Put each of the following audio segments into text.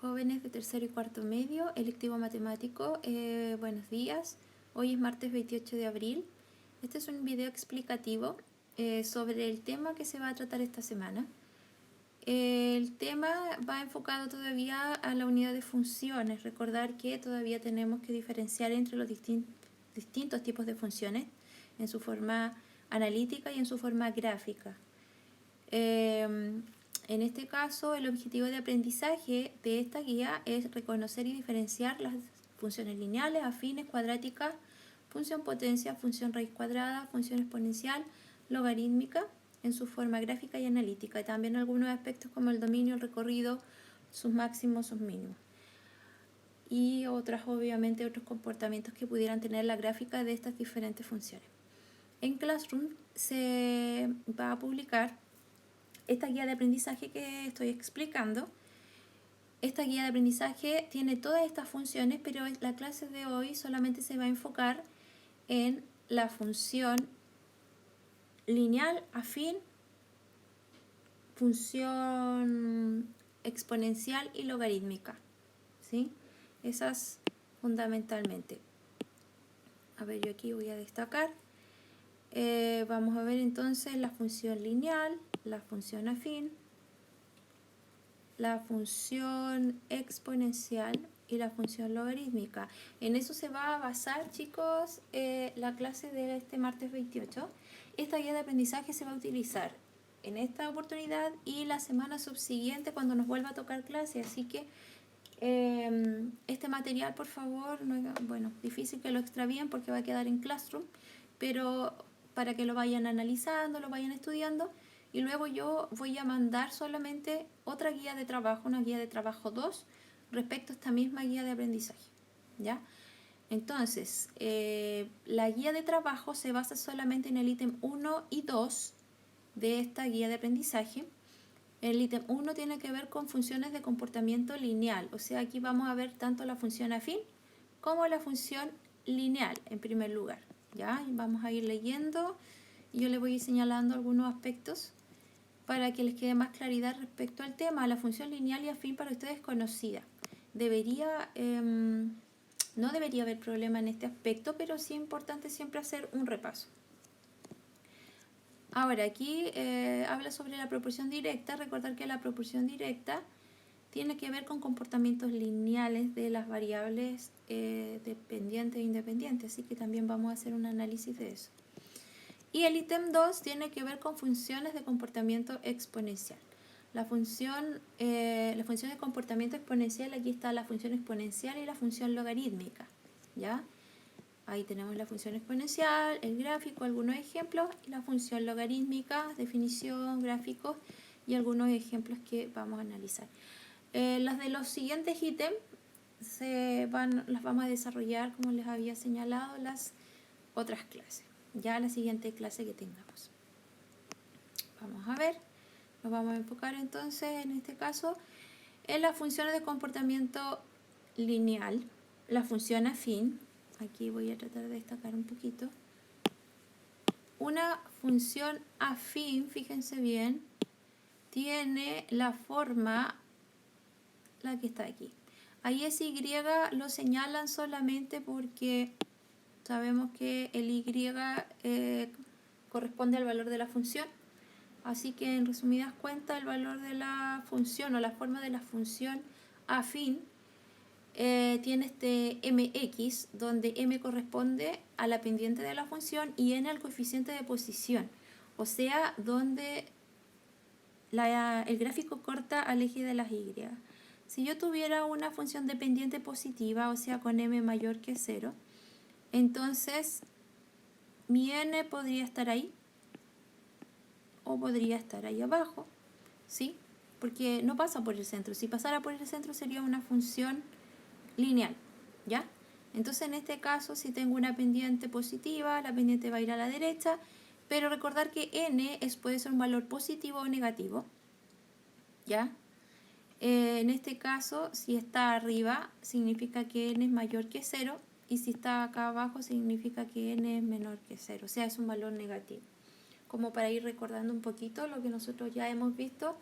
Jóvenes de tercero y cuarto medio, electivo matemático, buenos días. Hoy es martes 28 de abril. Este es un video explicativo sobre el tema que se va a tratar esta semana. El tema va enfocado todavía a la unidad de funciones. Recordar que todavía tenemos que diferenciar entre los distintos tipos de funciones en su forma analítica y en su forma gráfica. En este caso, el objetivo de aprendizaje de esta guía es reconocer y diferenciar las funciones lineales, afines, cuadráticas, función potencia, función raíz cuadrada, función exponencial, logarítmica en su forma gráfica y analítica, y también algunos aspectos como el dominio, el recorrido, sus máximos, sus mínimos, y obviamente otros comportamientos que pudieran tener la gráfica de estas diferentes funciones. En Classroom se va a publicar esta guía de aprendizaje que estoy explicando. Esta guía de aprendizaje tiene todas estas funciones, pero la clase de hoy solamente se va a enfocar en la función lineal, afín, función exponencial y logarítmica, ¿sí? Esas fundamentalmente. A ver, yo aquí voy a destacar. Vamos a ver entonces la función lineal, la función afín, la función exponencial y la función logarítmica. En eso se va a basar, chicos, la clase de este martes 28. Esta guía de aprendizaje se va a utilizar en esta oportunidad y la semana subsiguiente cuando nos vuelva a tocar clase. Así que este material, por favor, bueno, difícil que lo extravíen porque va a quedar en Classroom, pero para que lo vayan analizando, lo vayan estudiando, y luego yo voy a mandar solamente otra guía de trabajo, una guía de trabajo 2, respecto a esta misma guía de aprendizaje, ¿ya? Entonces, la guía de trabajo se basa solamente en el ítem 1 y 2 de esta guía de aprendizaje. El ítem 1 tiene que ver con funciones de comportamiento lineal, o sea, aquí vamos a ver tanto la función afín como la función lineal en primer lugar, ¿ya? Vamos a ir leyendo y yo les voy a ir señalando algunos aspectos para que les quede más claridad respecto al tema. La función lineal y afín para ustedes es conocida. No debería haber problema en este aspecto, pero sí es importante siempre hacer un repaso. Ahora, aquí habla sobre la proporción directa. Recordar que la proporción directa tiene que ver con comportamientos lineales de las variables dependientes e independientes, así que también vamos a hacer un análisis de eso. Y el ítem 2 tiene que ver con funciones de comportamiento exponencial. La función de comportamiento exponencial, aquí está la función exponencial y la función logarítmica, ¿ya? Ahí tenemos la función exponencial, el gráfico, algunos ejemplos, y la función logarítmica, definición, gráficos y algunos ejemplos que vamos a analizar. Las de los siguientes ítems las vamos a desarrollar, como les había señalado, las otras clases, ya la siguiente clase que tengamos. Vamos a ver, nos vamos a enfocar entonces en este caso en las funciones de comportamiento lineal, la función afín. Aquí voy a tratar de destacar un poquito. Una función afín, fíjense bien, tiene la forma, la que está aquí. Ahí ese Y lo señalan solamente porque sabemos que el Y corresponde al valor de la función. Así que en resumidas cuentas, el valor de la función o la forma de la función afín tiene este mx, donde m corresponde a la pendiente de la función y n al coeficiente de posición, o sea, donde el gráfico corta al eje de las y. Si yo tuviera una función de pendiente positiva, o sea, con m mayor que 0, entonces mi n podría estar ahí o podría estar ahí abajo, ¿sí? Porque no pasa por el centro. Si pasara por el centro sería una función lineal, ¿ya? Entonces en este caso, si tengo una pendiente positiva, la pendiente va a ir a la derecha, pero recordar que n puede ser un valor positivo o negativo, ¿ya? En este caso, si está arriba, significa que n es mayor que 0, y si está acá abajo, significa que n es menor que 0, o sea, es un valor negativo. Como para ir recordando un poquito lo que nosotros ya hemos visto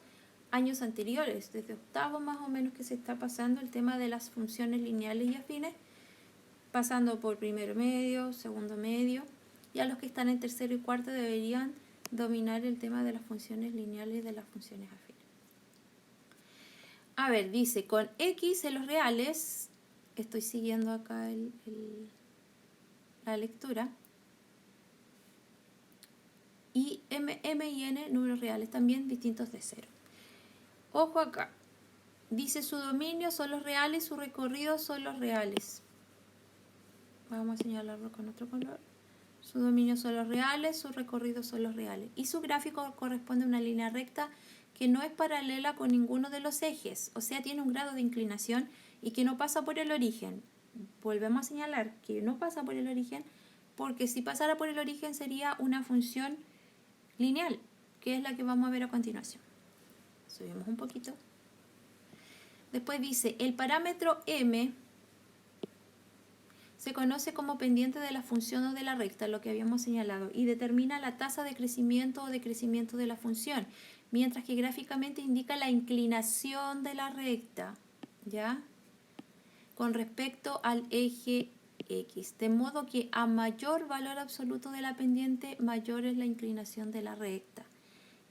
años anteriores, desde octavo más o menos que se está pasando el tema de las funciones lineales y afines, pasando por primero medio, segundo medio, y a los que están en tercero y cuarto deberían dominar el tema de las funciones lineales y de las funciones afines. A ver, dice, con X en los reales, estoy siguiendo acá la lectura, y M y N números reales también distintos de cero. Ojo acá, dice su dominio son los reales, su recorrido son los reales. Vamos a señalarlo con otro color. Su dominio son los reales, su recorrido son los reales. Y su gráfico corresponde a una línea recta que no es paralela con ninguno de los ejes, o sea, tiene un grado de inclinación y que no pasa por el origen. Volvemos a señalar que no pasa por el origen, porque si pasara por el origen sería una función lineal, que es la que vamos a ver a continuación. Subimos un poquito. Después dice, el parámetro m se conoce como pendiente de la función o de la recta, lo que habíamos señalado, y determina la tasa de crecimiento o decrecimiento de la función, mientras que gráficamente indica la inclinación de la recta, ¿ya? Con respecto al eje X, de modo que a mayor valor absoluto de la pendiente, mayor es la inclinación de la recta,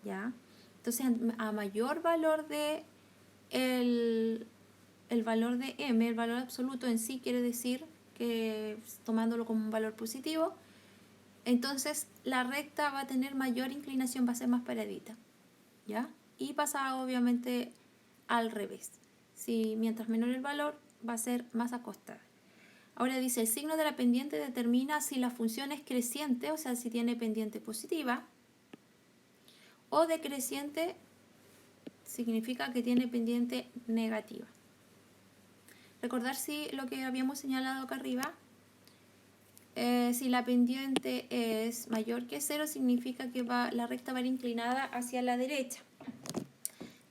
¿ya? Entonces, a mayor valor de el valor de m, el valor absoluto en sí quiere decir que tomándolo como un valor positivo, entonces la recta va a tener mayor inclinación, va a ser más paradita, ¿ya? Y pasa obviamente al revés. Si mientras menor el valor, va a ser más acostada. Ahora dice, el signo de la pendiente determina si la función es creciente, o sea, si tiene pendiente positiva, o decreciente, significa que tiene pendiente negativa. Recordar si lo que habíamos señalado acá arriba, si la pendiente es mayor que 0, significa que la recta va a ir inclinada hacia la derecha.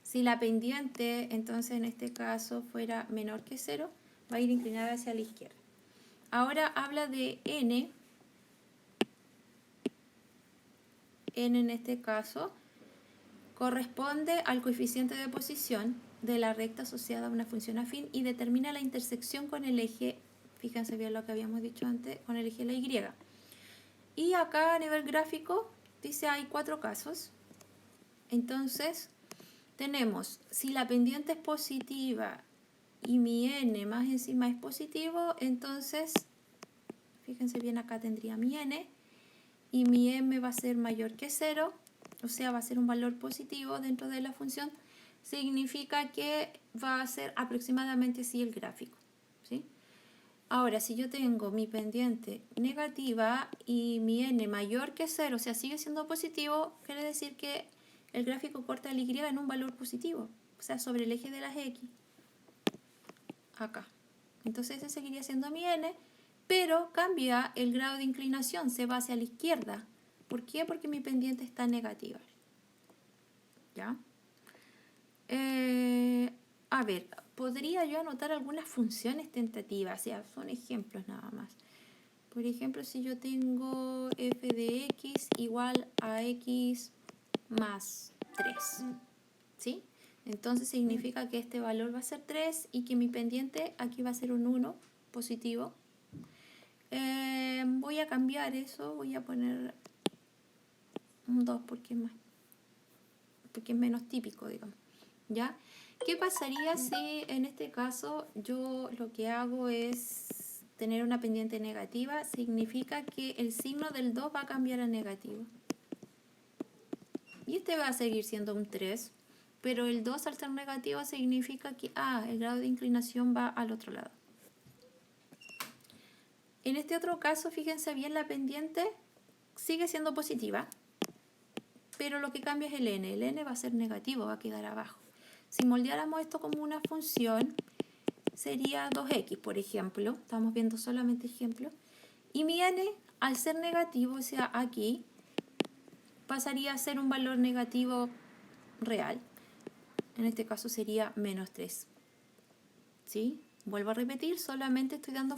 Si la pendiente, entonces en este caso, fuera menor que 0, va a ir inclinada hacia la izquierda. Ahora habla de n. N en este caso corresponde al coeficiente de posición de la recta asociada a una función afín y determina la intersección con el eje, fíjense bien lo que habíamos dicho antes, con el eje de la Y. Y acá a nivel gráfico dice hay 4 casos. Entonces tenemos, si la pendiente es positiva y mi n más encima es positivo, entonces, fíjense bien, acá tendría mi n y mi m va a ser mayor que 0, o sea, va a ser un valor positivo dentro de la función, significa que va a ser aproximadamente así el gráfico, ¿sí? Ahora, si yo tengo mi pendiente negativa y mi n mayor que 0, o sea, sigue siendo positivo, quiere decir que el gráfico corta el y en un valor positivo, o sea, sobre el eje de las x, acá. Entonces ese seguiría siendo mi n, pero cambia el grado de inclinación, se va hacia la izquierda. ¿Por qué? Porque mi pendiente está negativa. ¿Ya? A ver, podría yo anotar algunas funciones tentativas, o sea, son ejemplos nada más. Por ejemplo, si yo tengo f de x igual a x más 3, ¿sí? Entonces significa que este valor va a ser 3 y que mi pendiente aquí va a ser un 1 positivo. Voy a cambiar eso, voy a poner un 2 porque es menos típico, digamos. ¿Ya? ¿Qué pasaría si en este caso yo lo que hago es tener una pendiente negativa? Significa que el signo del 2 va a cambiar a negativo. Y este va a seguir siendo un 3, pero el 2 al ser negativo significa que el grado de inclinación va al otro lado. En este otro caso, fíjense bien, la pendiente sigue siendo positiva, pero lo que cambia es el n. El n va a ser negativo, va a quedar abajo. Si moldeáramos esto como una función, sería 2x, por ejemplo. Estamos viendo solamente ejemplos. Y mi n, al ser negativo, o sea, aquí, pasaría a ser un valor negativo real. En este caso sería menos 3. ¿Sí? Vuelvo a repetir, solamente estoy dando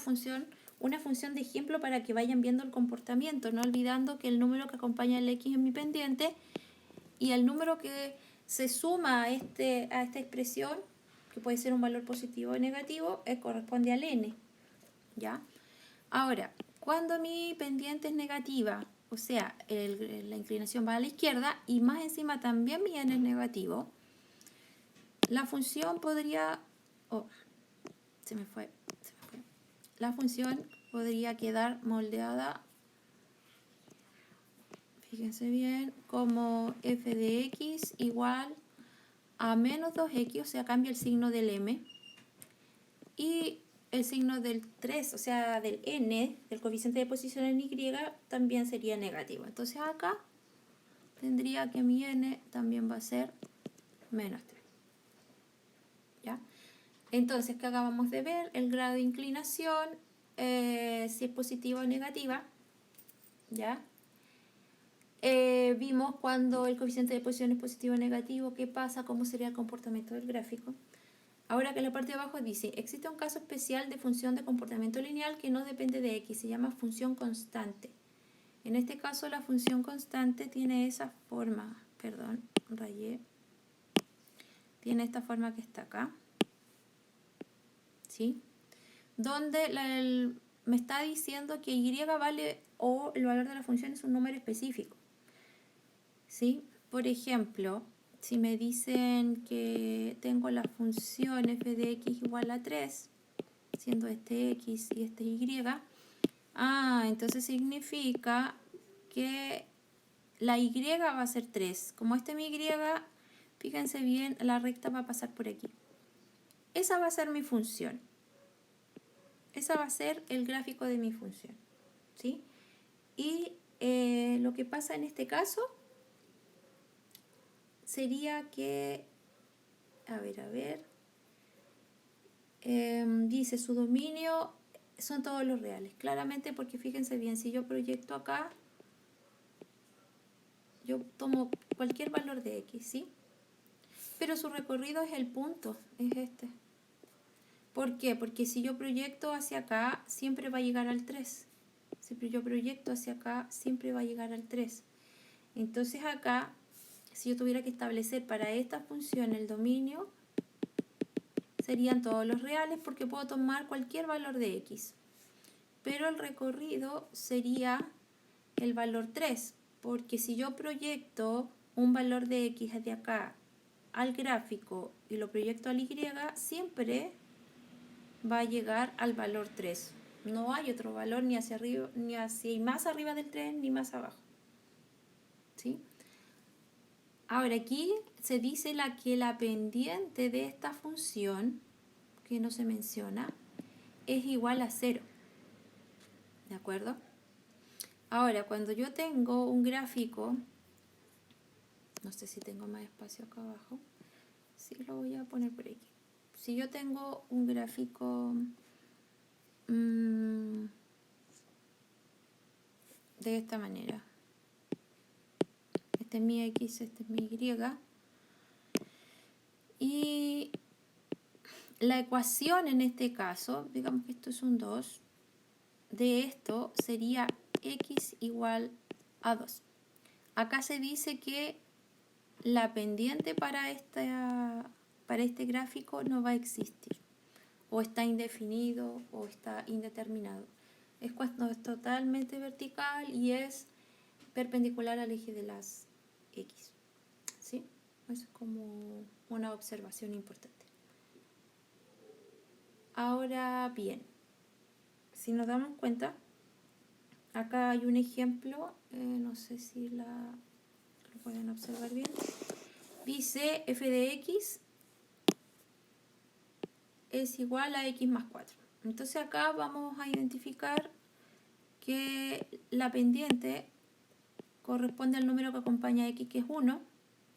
una función de ejemplo para que vayan viendo el comportamiento, no olvidando que el número que acompaña el x en mi pendiente y el número que se suma a esta expresión, que puede ser un valor positivo o negativo, corresponde al n, ¿ya? Ahora, cuando mi pendiente es negativa, o sea, la inclinación va a la izquierda y más encima también mi n es negativo, la función podría... Oh, se me fue. La función podría quedar moldeada, fíjense bien, como f de x igual a menos 2x, o sea, cambia el signo del m, y el signo del 3, o sea, del n, del coeficiente de posición en y, también sería negativo. Entonces acá tendría que mi n también va a ser menos 3. ¿Ya? Entonces, ¿qué acabamos de ver? El grado de inclinación, si es positiva o negativa, ¿ya? Vimos cuando el coeficiente de posición es positivo o negativo, qué pasa, cómo sería el comportamiento del gráfico. Ahora que en la parte de abajo dice, existe un caso especial de función de comportamiento lineal que no depende de x, se llama función constante. En este caso la función constante tiene esa forma, perdón, rayé, tiene esta forma que está acá, ¿sí? Donde me está diciendo que y vale, o el valor de la función es un número específico, ¿sí? Por ejemplo, si me dicen que tengo la función f de x igual a 3, siendo este x y este y, entonces significa que la y va a ser 3. Como este mi y, fíjense bien, la recta va a pasar por aquí. Esa va a ser mi función. Esa va a ser el gráfico de mi función, ¿sí? Y lo que pasa en este caso sería que, dice su dominio son todos los reales. Claramente porque fíjense bien, si yo proyecto acá, yo tomo cualquier valor de x, ¿sí? Pero su recorrido es el punto, es este. ¿Por qué? Porque si yo proyecto hacia acá, siempre va a llegar al 3. Si yo proyecto hacia acá, siempre va a llegar al 3. Entonces acá, si yo tuviera que establecer para esta función el dominio, serían todos los reales porque puedo tomar cualquier valor de x. Pero el recorrido sería el valor 3, porque si yo proyecto un valor de x de acá al gráfico y lo proyecto al y, siempre va a llegar al valor 3. No hay otro valor ni hacia arriba, ni hacia más arriba del 3, ni más abajo, ¿sí? Ahora aquí se dice que la pendiente de esta función, que no se menciona, es igual a 0. ¿De acuerdo? Ahora, cuando yo tengo un gráfico, no sé si tengo más espacio acá abajo, sí lo voy a poner por aquí. Si yo tengo un gráfico de esta manera, este es mi x, este es mi y, y la ecuación en este caso, digamos que esto es un 2, de esto sería x igual a 2. Acá se dice que la pendiente para este gráfico no va a existir, o está indefinido o está indeterminado. Es cuando es totalmente vertical y es perpendicular al eje de las x, ¿sí? Eso es como una observación importante. Ahora bien, si nos damos cuenta, acá hay un ejemplo, no sé si lo pueden observar bien. Dice f de x es igual a x más 4. Entonces acá vamos a identificar que la pendiente corresponde al número que acompaña a x, que es 1,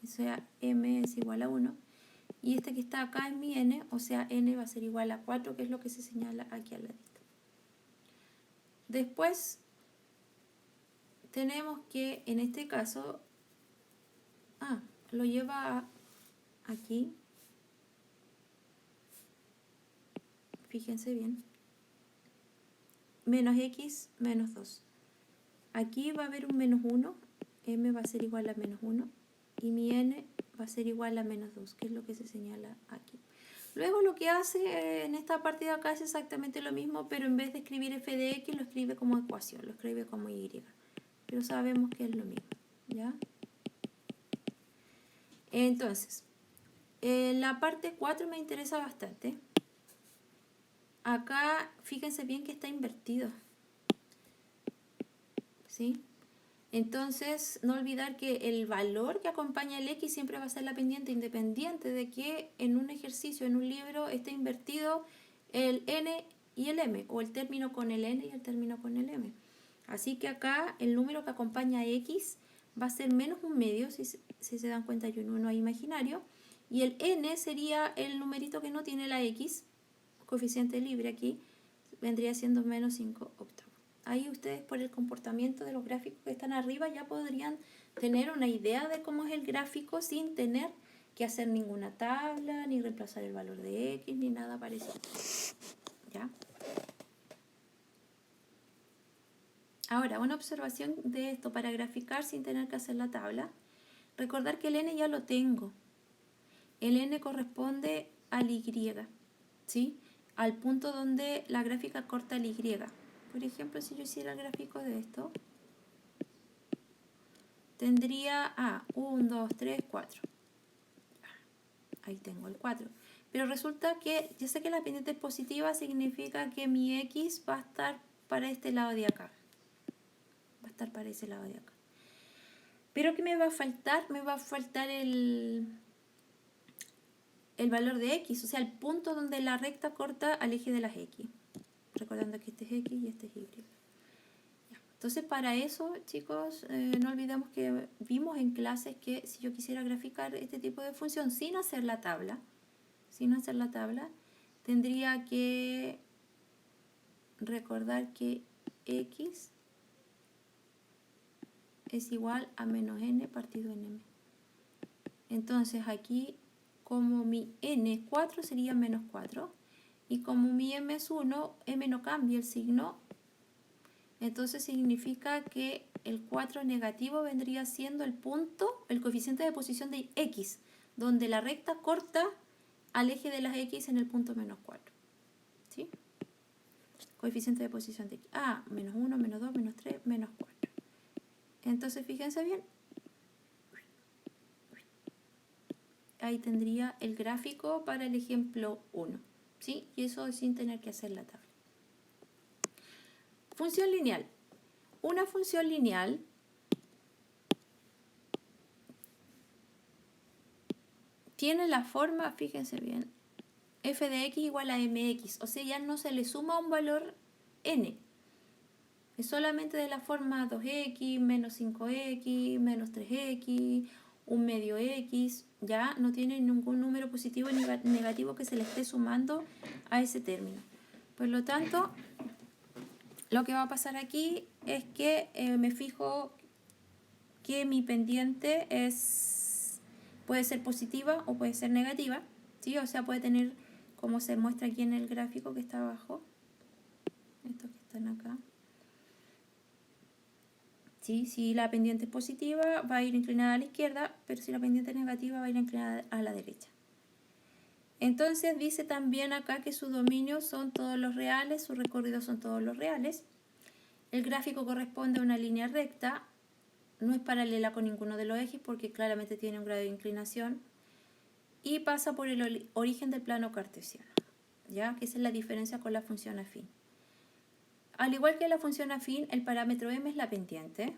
o sea, m es igual a 1. Y este que está acá es mi n, o sea, n va a ser igual a 4, que es lo que se señala aquí al ladito. Después tenemos que, en este caso, lo lleva aquí. Fíjense bien. Menos x, menos 2. Aquí va a haber un menos 1, m va a ser igual a menos 1, y mi n va a ser igual a menos 2, que es lo que se señala aquí. Luego lo que hace en esta parte de acá es exactamente lo mismo, pero en vez de escribir f de x lo escribe como ecuación, lo escribe como y. Pero sabemos que es lo mismo, ¿ya? Entonces, la parte 4 me interesa bastante. Acá, fíjense bien que está invertido, ¿sí? Entonces, no olvidar que el valor que acompaña el x siempre va a ser la pendiente, independiente de que en un ejercicio, en un libro, esté invertido el n y el m, o el término con el n y el término con el m. Así que acá el número que acompaña a x va a ser menos un medio, si se dan cuenta hay un 1 ahí imaginario, y el n sería el numerito que no tiene la x, coeficiente libre aquí, vendría siendo menos 5 octavos. Ahí ustedes por el comportamiento de los gráficos que están arriba ya podrían tener una idea de cómo es el gráfico sin tener que hacer ninguna tabla, ni reemplazar el valor de x, ni nada parecido. ¿Ya? Ahora, una observación de esto para graficar sin tener que hacer la tabla. Recordar que el n ya lo tengo. El n corresponde al y, ¿sí? Al punto donde la gráfica corta el y. Por ejemplo, si yo hiciera el gráfico de esto, tendría 1, 2, 3, 4. Ahí tengo el 4. Pero resulta que, yo sé que la pendiente positiva significa que mi x va a estar para este lado de acá. Va a estar para ese lado de acá. Pero ¿qué me va a faltar? Me va a faltar el valor de x, o sea, el punto donde la recta corta al eje de las x. Recordando que este es x y este es y. Entonces, para eso, chicos, no olvidemos que vimos en clases que si yo quisiera graficar este tipo de función sin hacer la tabla, tendría que recordar que x es igual a menos n partido en m. Entonces, aquí, como mi n es 4, sería menos 4. Y como mi m es 1, m no cambia el signo. Entonces significa que el 4 negativo vendría siendo el punto, el coeficiente de posición de x, donde la recta corta al eje de las x en el punto menos 4. ¿Sí? Coeficiente de posición de x. Menos 1, menos 2, menos 3, menos 4. Entonces fíjense bien. Ahí tendría el gráfico para el ejemplo 1. ¿Sí? Y eso sin tener que hacer la tabla. Función lineal. Una función lineal tiene la forma, fíjense bien, f de x igual a mx. O sea, ya no se le suma un valor n. Es solamente de la forma 2x, menos 5x, menos 3x, un medio x. Ya no tiene ningún número positivo ni negativo que se le esté sumando a ese término. Por lo tanto, lo que va a pasar aquí es que me fijo que mi pendiente puede ser positiva o puede ser negativa, ¿sí? O sea, puede tener, como se muestra aquí en el gráfico que está abajo, estos que están acá. ¿Sí? Si la pendiente es positiva, va a ir inclinada a la izquierda, pero si la pendiente es negativa, va a ir inclinada a la derecha. Entonces dice también acá que su dominio son todos los reales, su recorrido son todos los reales. El gráfico corresponde a una línea recta, no es paralela con ninguno de los ejes porque claramente tiene un grado de inclinación y pasa por el origen del plano cartesiano, ¿ya? Que esa es la diferencia con la función afín. Al igual que la función afín, el parámetro m es la pendiente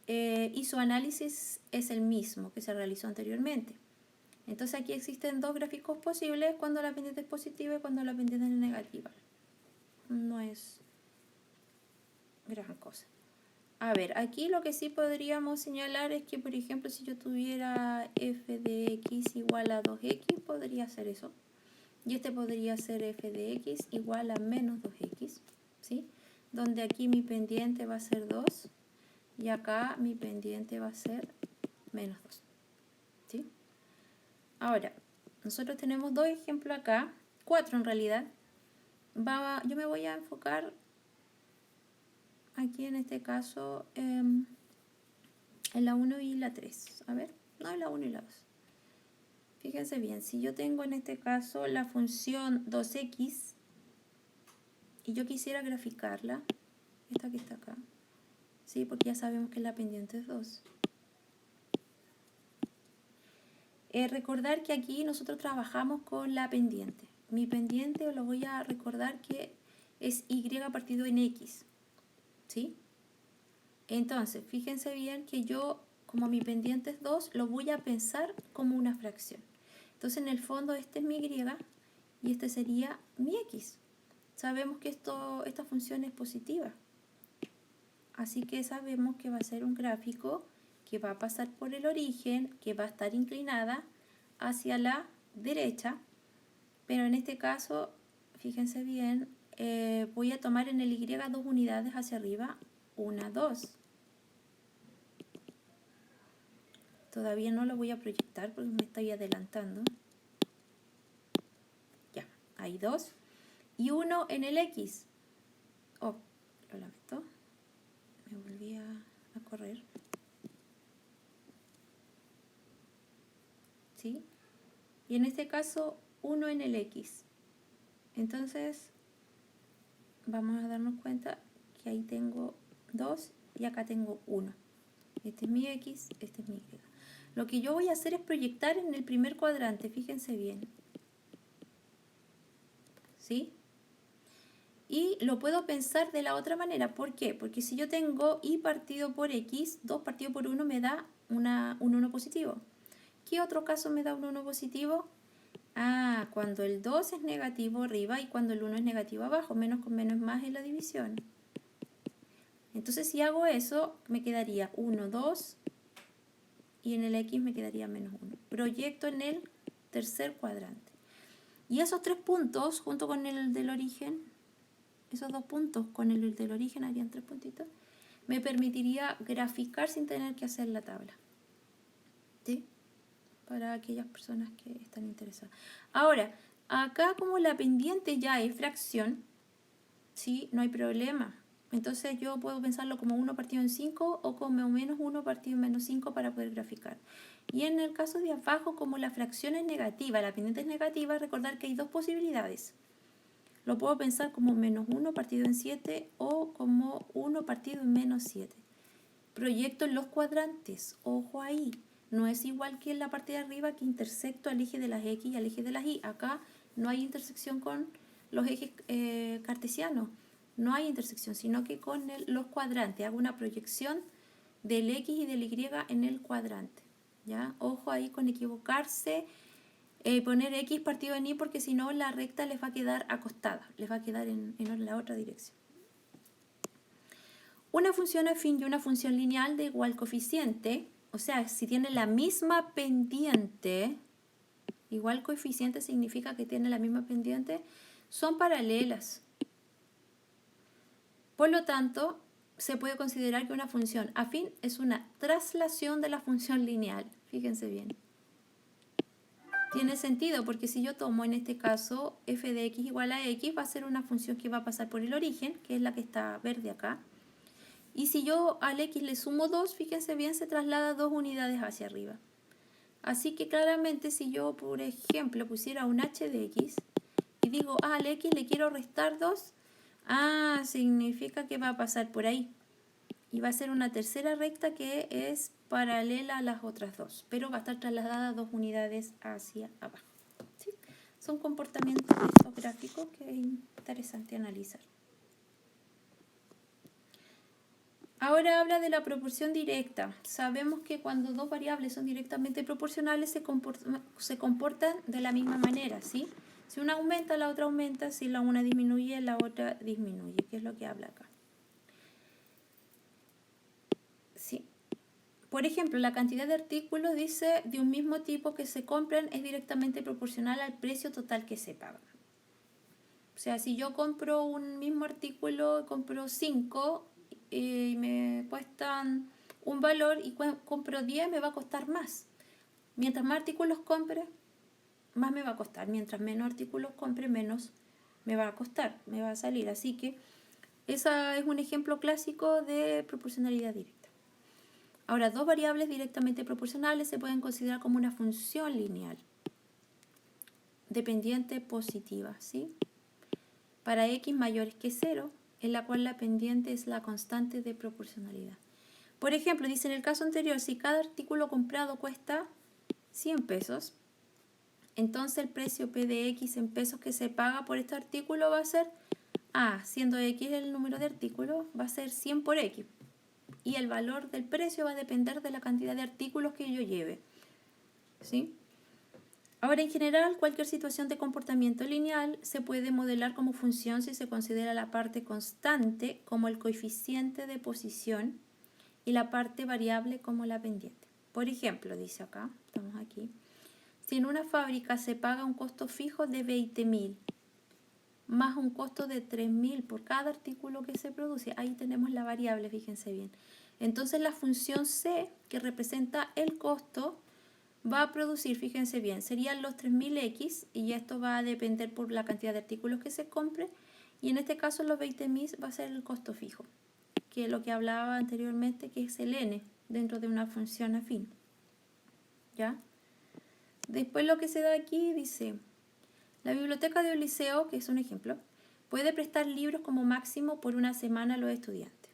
y su análisis es el mismo que se realizó anteriormente. Entonces aquí existen dos gráficos posibles cuando la pendiente es positiva y cuando la pendiente es negativa. No es gran cosa. A ver, aquí lo que sí podríamos señalar es que, por ejemplo, si yo tuviera f de x igual a 2x, podría hacer eso. Y este podría ser f de x igual a menos 2x, ¿sí? Donde aquí mi pendiente va a ser 2 y acá mi pendiente va a ser menos 2, ¿sí? Ahora, nosotros tenemos dos ejemplos acá, 4 en realidad. Yo me voy a enfocar aquí en este caso en la 1 y la 3. A ver. no la 1 y la 2. Fíjense bien, si yo tengo en este caso la función 2x y yo quisiera graficarla, esta que está acá, ¿sí? Porque ya sabemos que la pendiente es 2. Recordar que aquí nosotros trabajamos con la pendiente. Mi pendiente os lo voy a recordar que es y partido en x, ¿sí? Entonces, fíjense bien que yo, como mi pendiente es 2, lo voy a pensar como una fracción. Entonces, en el fondo, este es mi y y este sería mi x. Sabemos que esta función es positiva. Así que sabemos que va a ser un gráfico que va a pasar por el origen, que va a estar inclinada hacia la derecha. Pero en este caso, fíjense bien, voy a tomar en el y 2 unidades hacia arriba, 1, 2. Todavía no lo voy a proyectar porque me estoy adelantando. Ya, hay 2. Y 1 en el x. Oh, lo lamento. Me volví a correr. ¿Sí? Y en este caso, 1 en el x. Entonces, vamos a darnos cuenta que ahí tengo 2 y acá tengo 1. Este es mi x, este es mi y. Lo que yo voy a hacer es proyectar en el primer cuadrante, fíjense bien. ¿Sí? Y lo puedo pensar de la otra manera. ¿Por qué? Porque si yo tengo y partido por x, 2 partido por 1 me da un 1 positivo. ¿Qué otro caso me da un 1 positivo? Cuando el 2 es negativo arriba y cuando el 1 es negativo abajo. Menos con menos es más en la división. Entonces si hago eso, me quedaría 1, 2 y en el x me quedaría menos 1. Proyecto en el tercer cuadrante. Y esos 3 puntos, junto con el del origen, esos 2 puntos con el del origen harían 3 puntitos, me permitiría graficar sin tener que hacer la tabla. ¿Sí? Para aquellas personas que están interesadas. Ahora, acá como la pendiente ya es fracción, ¿sí? No hay problema. Entonces yo puedo pensarlo como 1 partido en 5 o como menos 1 partido en menos 5 para poder graficar. Y en el caso de abajo, como la fracción es negativa, la pendiente es negativa, recordar que hay 2 posibilidades. Lo puedo pensar como menos 1 partido en 7 o como 1 partido en menos 7. Proyecto en los cuadrantes, ojo ahí. No es igual que en la parte de arriba que intersecto al eje de las x y al eje de las y. Acá no hay intersección con los ejes cartesianos. No hay intersección, sino que con los cuadrantes. Hago una proyección del x y del y en el cuadrante. ¿Ya? Ojo ahí con equivocarse. Poner x partido en y porque si no la recta les va a quedar acostada. Les va a quedar en la otra dirección. Una función afín y una función lineal de igual coeficiente, o sea, si tiene la misma pendiente, igual coeficiente significa que tiene la misma pendiente, son paralelas. Por lo tanto, se puede considerar que una función afín es una traslación de la función lineal. Fíjense bien. Tiene sentido porque si yo tomo en este caso f de x igual a x, va a ser una función que va a pasar por el origen, que es la que está verde acá. Y si yo al x le sumo 2, fíjense bien, se traslada 2 unidades hacia arriba. Así que claramente si yo, por ejemplo, pusiera un h de x y digo, al x le quiero restar 2, significa que va a pasar por ahí. Y va a ser una tercera recta que es paralela a las otras dos, pero va a estar trasladada 2 unidades hacia abajo. ¿Sí? Son comportamientos de estos gráficos que es interesante analizar. Ahora habla de la proporción directa. Sabemos que cuando dos variables son directamente proporcionales se comportan de la misma manera, ¿sí? Si una aumenta, la otra aumenta. Si la una disminuye, la otra disminuye, que es lo que habla acá. Sí. Por ejemplo, la cantidad de artículos, dice, de un mismo tipo que se compran es directamente proporcional al precio total que se paga. O sea, si yo compro un mismo artículo, compro 5 y me cuestan un valor y compro 10, me va a costar más. Mientras más artículos compre, más me va a costar. Mientras menos artículos compre, menos me va a costar, me va a salir. Así que ese es un ejemplo clásico de proporcionalidad directa. Ahora, dos variables directamente proporcionales se pueden considerar como una función lineal dependiente positiva, ¿sí? Para x mayores que 0, en la cual la pendiente es la constante de proporcionalidad. Por ejemplo, dice en el caso anterior, si cada artículo comprado cuesta 100 pesos, entonces el precio P de X en pesos que se paga por este artículo va a ser, siendo X el número de artículos, va a ser 100 por X. Y el valor del precio va a depender de la cantidad de artículos que yo lleve, ¿sí? Ahora, en general, cualquier situación de comportamiento lineal se puede modelar como función si se considera la parte constante como el coeficiente de posición y la parte variable como la pendiente. Por ejemplo, dice acá, estamos aquí, si en una fábrica se paga un costo fijo de 20.000 más un costo de 3.000 por cada artículo que se produce, ahí tenemos la variable, fíjense bien. Entonces la función C, que representa el costo, va a producir, fíjense bien, serían los 3.000x y esto va a depender por la cantidad de artículos que se compre y en este caso los 20.000 va a ser el costo fijo, que es lo que hablaba anteriormente, que es el n dentro de una función afín. ¿Ya? Después lo que se da aquí dice, la biblioteca de un liceo, que es un ejemplo, puede prestar libros como máximo por una semana a los estudiantes.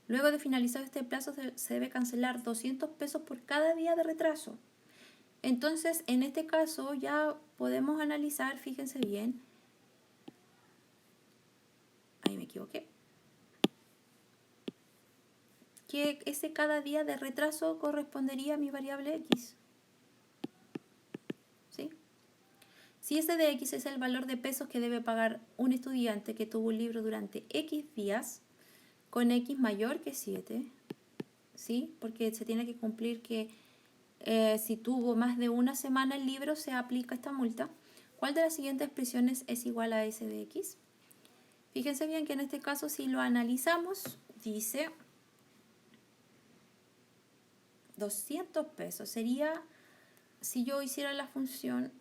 Luego de finalizado este plazo se debe cancelar 200 pesos por cada día de retraso. Entonces, en este caso ya podemos analizar, fíjense bien, ahí me equivoqué, que ese cada día de retraso correspondería a mi variable x. ¿Sí? Si ese de x es el valor de pesos que debe pagar un estudiante que tuvo un libro durante x días, con x mayor que 7, ¿sí? Porque se tiene que cumplir que si tuvo más de una semana el libro, se aplica esta multa. ¿Cuál de las siguientes expresiones es igual a s de x? Fíjense bien que en este caso, si lo analizamos, dice 200 pesos. Sería, si yo hiciera la función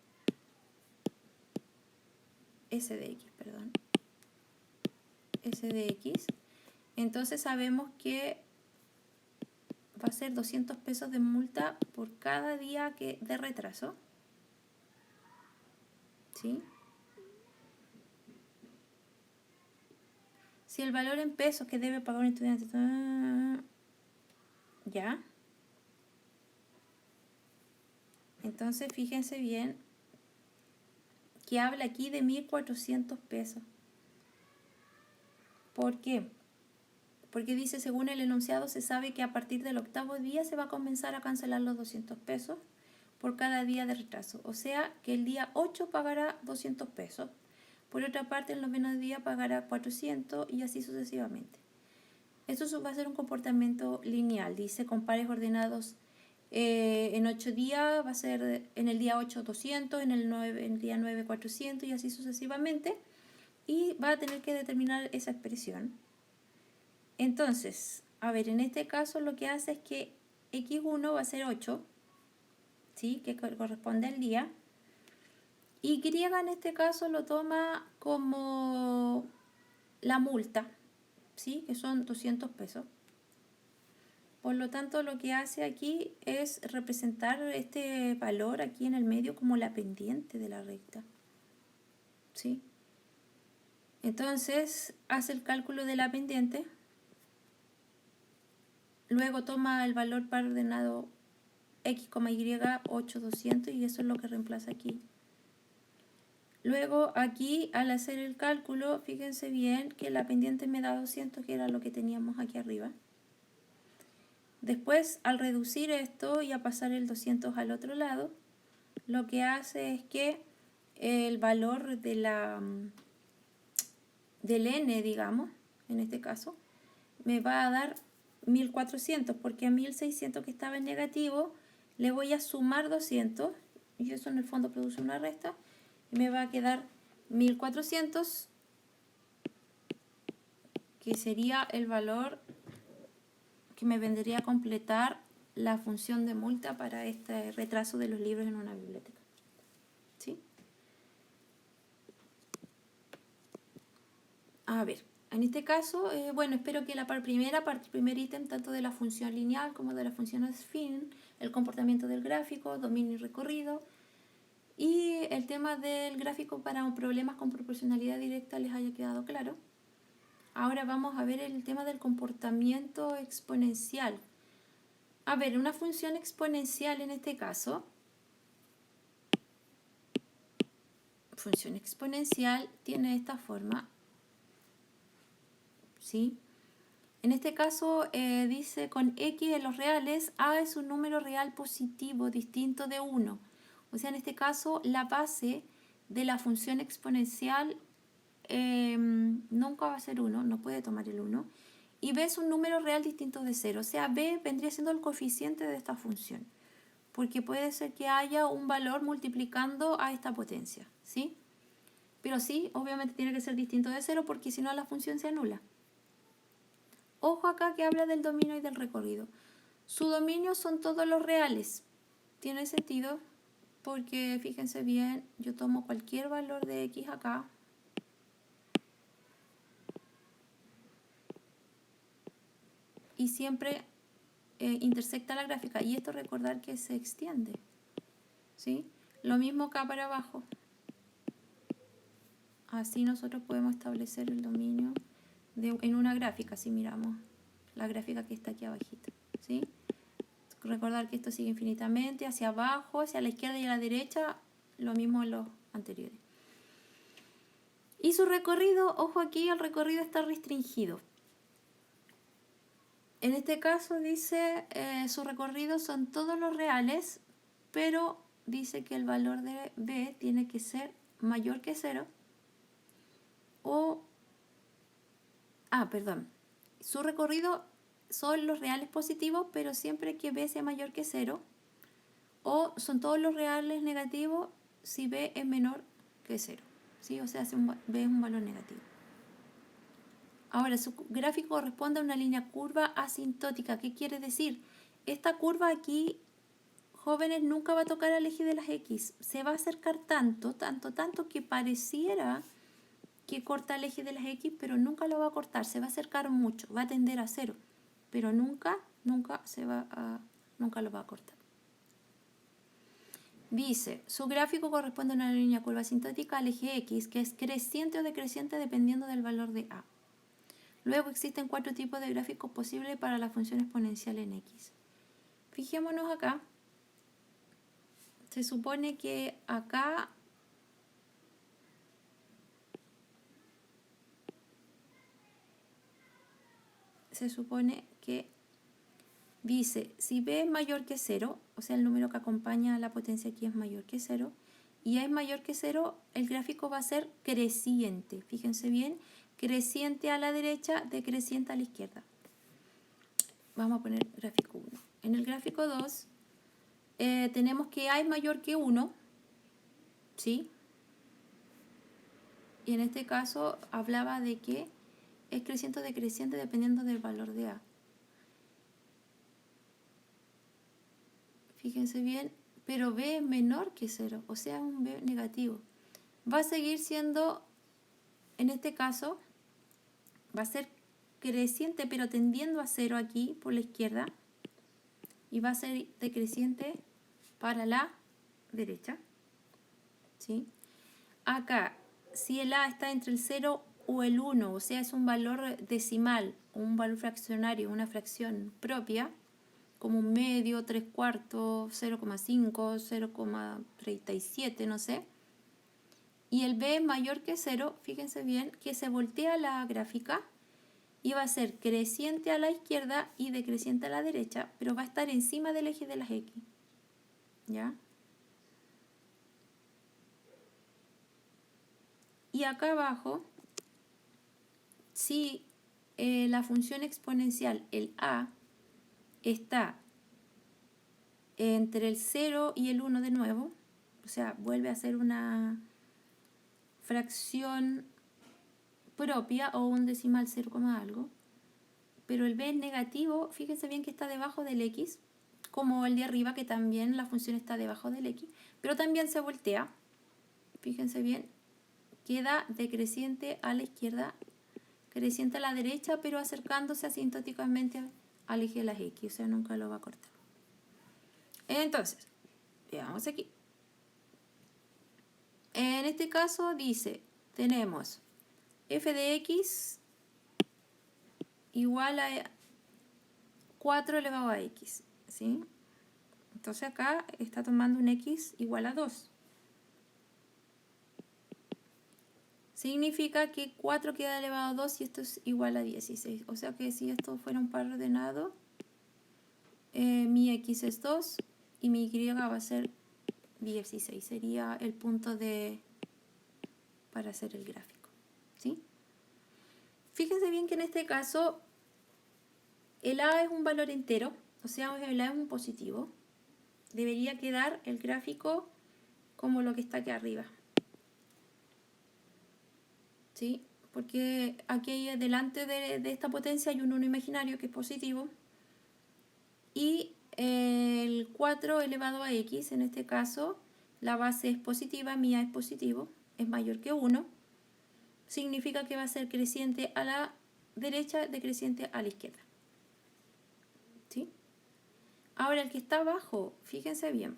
s de x, s de x, entonces sabemos que va a ser 200 pesos de multa por cada día de retraso. ¿Sí? Si el valor en pesos que debe pagar un estudiante... ¿Ya? Entonces, fíjense bien que habla aquí de 1.400 pesos. ¿Por qué? Porque dice, según el enunciado, se sabe que a partir del 8º día se va a comenzar a cancelar los 200 pesos por cada día de retraso. O sea, que el día 8 pagará 200 pesos. Por otra parte, el 9º día pagará 400 y así sucesivamente. Esto va a ser un comportamiento lineal. Dice, con pares ordenados en 8 días, va a ser en el día 8 200, en el día 9 400 y así sucesivamente. Y va a tener que determinar esa expresión. Entonces, a ver, en este caso lo que hace es que x1 va a ser 8, ¿sí? Que corresponde al día. Y Y en este caso lo toma como la multa, ¿sí? Que son 200 pesos. Por lo tanto, lo que hace aquí es representar este valor aquí en el medio como la pendiente de la recta, ¿sí? Entonces, hace el cálculo de la pendiente. Luego toma el valor par ordenado x, y 8, 200 y eso es lo que reemplaza aquí. Luego aquí al hacer el cálculo, fíjense bien que la pendiente me da 200, que era lo que teníamos aquí arriba. Después al reducir esto y a pasar el 200 al otro lado, lo que hace es que el valor de del n, digamos, en este caso, me va a dar 1.400, porque a 1.600 que estaba en negativo le voy a sumar 200 y eso en el fondo produce una resta y me va a quedar 1.400, que sería el valor que me vendría a completar la función de multa para este retraso de los libros en una biblioteca. ¿Sí? A ver, En este caso, bueno, espero que la primer ítem, tanto de la función lineal como de la función affine, el comportamiento del gráfico, dominio y recorrido, y el tema del gráfico para problemas con proporcionalidad directa les haya quedado claro. Ahora vamos a ver el tema del comportamiento exponencial. A ver, una función exponencial en este caso, función exponencial tiene esta forma, ¿sí? En este caso dice con x en los reales, a es un número real positivo distinto de 1. O sea, en este caso la base de la función exponencial nunca va a ser 1, no puede tomar el 1. Y b es un número real distinto de 0. O sea, b vendría siendo el coeficiente de esta función. Porque puede ser que haya un valor multiplicando a esta potencia, ¿sí? Pero sí, obviamente tiene que ser distinto de 0 porque si no la función se anula. Ojo acá que habla del dominio y del recorrido. Su dominio son todos los reales. Tiene sentido porque fíjense bien, yo tomo cualquier valor de x acá. Y siempre intersecta la gráfica. Y esto recordar que se extiende, ¿sí? Lo mismo acá para abajo. Así nosotros podemos establecer el dominio en una gráfica, si miramos la gráfica que está aquí abajito, ¿sí? Recordar que esto sigue infinitamente hacia abajo, hacia la izquierda y a la derecha, lo mismo en los anteriores. Y su recorrido, ojo aquí, el recorrido está restringido. En este caso dice, su recorrido son todos los reales, pero dice que el valor de b tiene que ser mayor que 0 o... Su recorrido son los reales positivos, pero siempre que b sea mayor que 0, o son todos los reales negativos si b es menor que 0, ¿sí? O sea, si b es un valor negativo. Ahora, su gráfico corresponde a una línea curva asintótica. ¿Qué quiere decir? Esta curva aquí, jóvenes, nunca va a tocar al eje de las x. Se va a acercar tanto que pareciera que corta el eje de las x, pero nunca lo va a cortar. Se va a acercar mucho, va a tender a 0, pero nunca lo va a cortar. Dice, su gráfico corresponde a una línea curva asintótica al eje x, que es creciente o decreciente dependiendo del valor de a. Luego existen 4 tipos de gráficos posibles para la función exponencial en x. Fijémonos acá. Se supone que acá dice, si b es mayor que 0, o sea, el número que acompaña a la potencia aquí es mayor que 0, y a es mayor que 0, el gráfico va a ser creciente. Fíjense bien, creciente a la derecha, decreciente a la izquierda. Vamos a poner gráfico 1. En el gráfico 2 tenemos que a es mayor que 1, ¿sí? Y en este caso hablaba de que es creciente o decreciente dependiendo del valor de a. Fíjense bien, pero b es menor que 0, o sea, un b negativo. Va a seguir siendo, en este caso, va a ser creciente, pero tendiendo a 0 aquí por la izquierda. Y va a ser decreciente para la derecha, ¿sí? Acá, si el a está entre el 0 o el 1, o sea, es un valor decimal, un valor fraccionario, una fracción propia, como un medio, 3/4, 0,5, 0,37, no sé. Y el b es mayor que 0, fíjense bien, que se voltea la gráfica y va a ser creciente a la izquierda y decreciente a la derecha, pero va a estar encima del eje de las x. ¿Ya? Y acá abajo, si la función exponencial, el a, está entre el 0 y el 1 de nuevo, o sea, vuelve a ser una fracción propia o un decimal 0, algo, pero el b es negativo, fíjense bien que está debajo del x, como el de arriba, que también la función está debajo del x, pero también se voltea, fíjense bien, queda decreciente a la izquierda, creciente a la derecha, pero acercándose asintóticamente al eje de las X, o sea, nunca lo va a cortar. Entonces, veamos aquí. En este caso dice, tenemos f de x igual a 4 elevado a x, ¿sí? Entonces acá está tomando un x igual a 2. Significa que 4 queda elevado a 2 y esto es igual a 16. O sea que si esto fuera un par ordenado, mi x es 2 y mi y va a ser 16. Sería el punto para hacer el gráfico, ¿sí? Fíjense bien que en este caso el a es un valor entero, o sea, el a es un positivo. Debería quedar el gráfico como lo que está aquí arriba, ¿sí? Porque aquí delante de esta potencia hay un 1 imaginario que es positivo y el 4 elevado a x, en este caso la base es positiva, mi a es positivo, es mayor que 1, significa que va a ser creciente a la derecha, decreciente a la izquierda, ¿sí? Ahora el que está abajo, fíjense bien,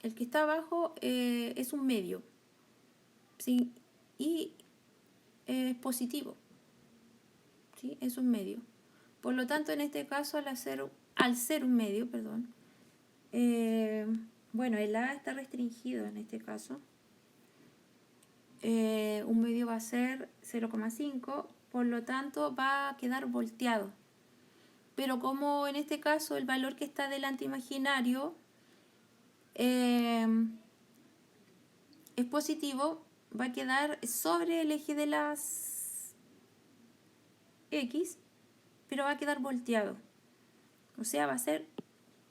el que está abajo es un medio, ¿sí? Y es positivo, ¿sí? Es un medio. Por lo tanto, en este caso, al ser un medio, perdón, bueno, el A está restringido en este caso. Un medio va a ser 0,5, por lo tanto va a quedar volteado. Pero como en este caso el valor que está delante imaginario es positivo, va a quedar sobre el eje de las X, pero va a quedar volteado. O sea, va a ser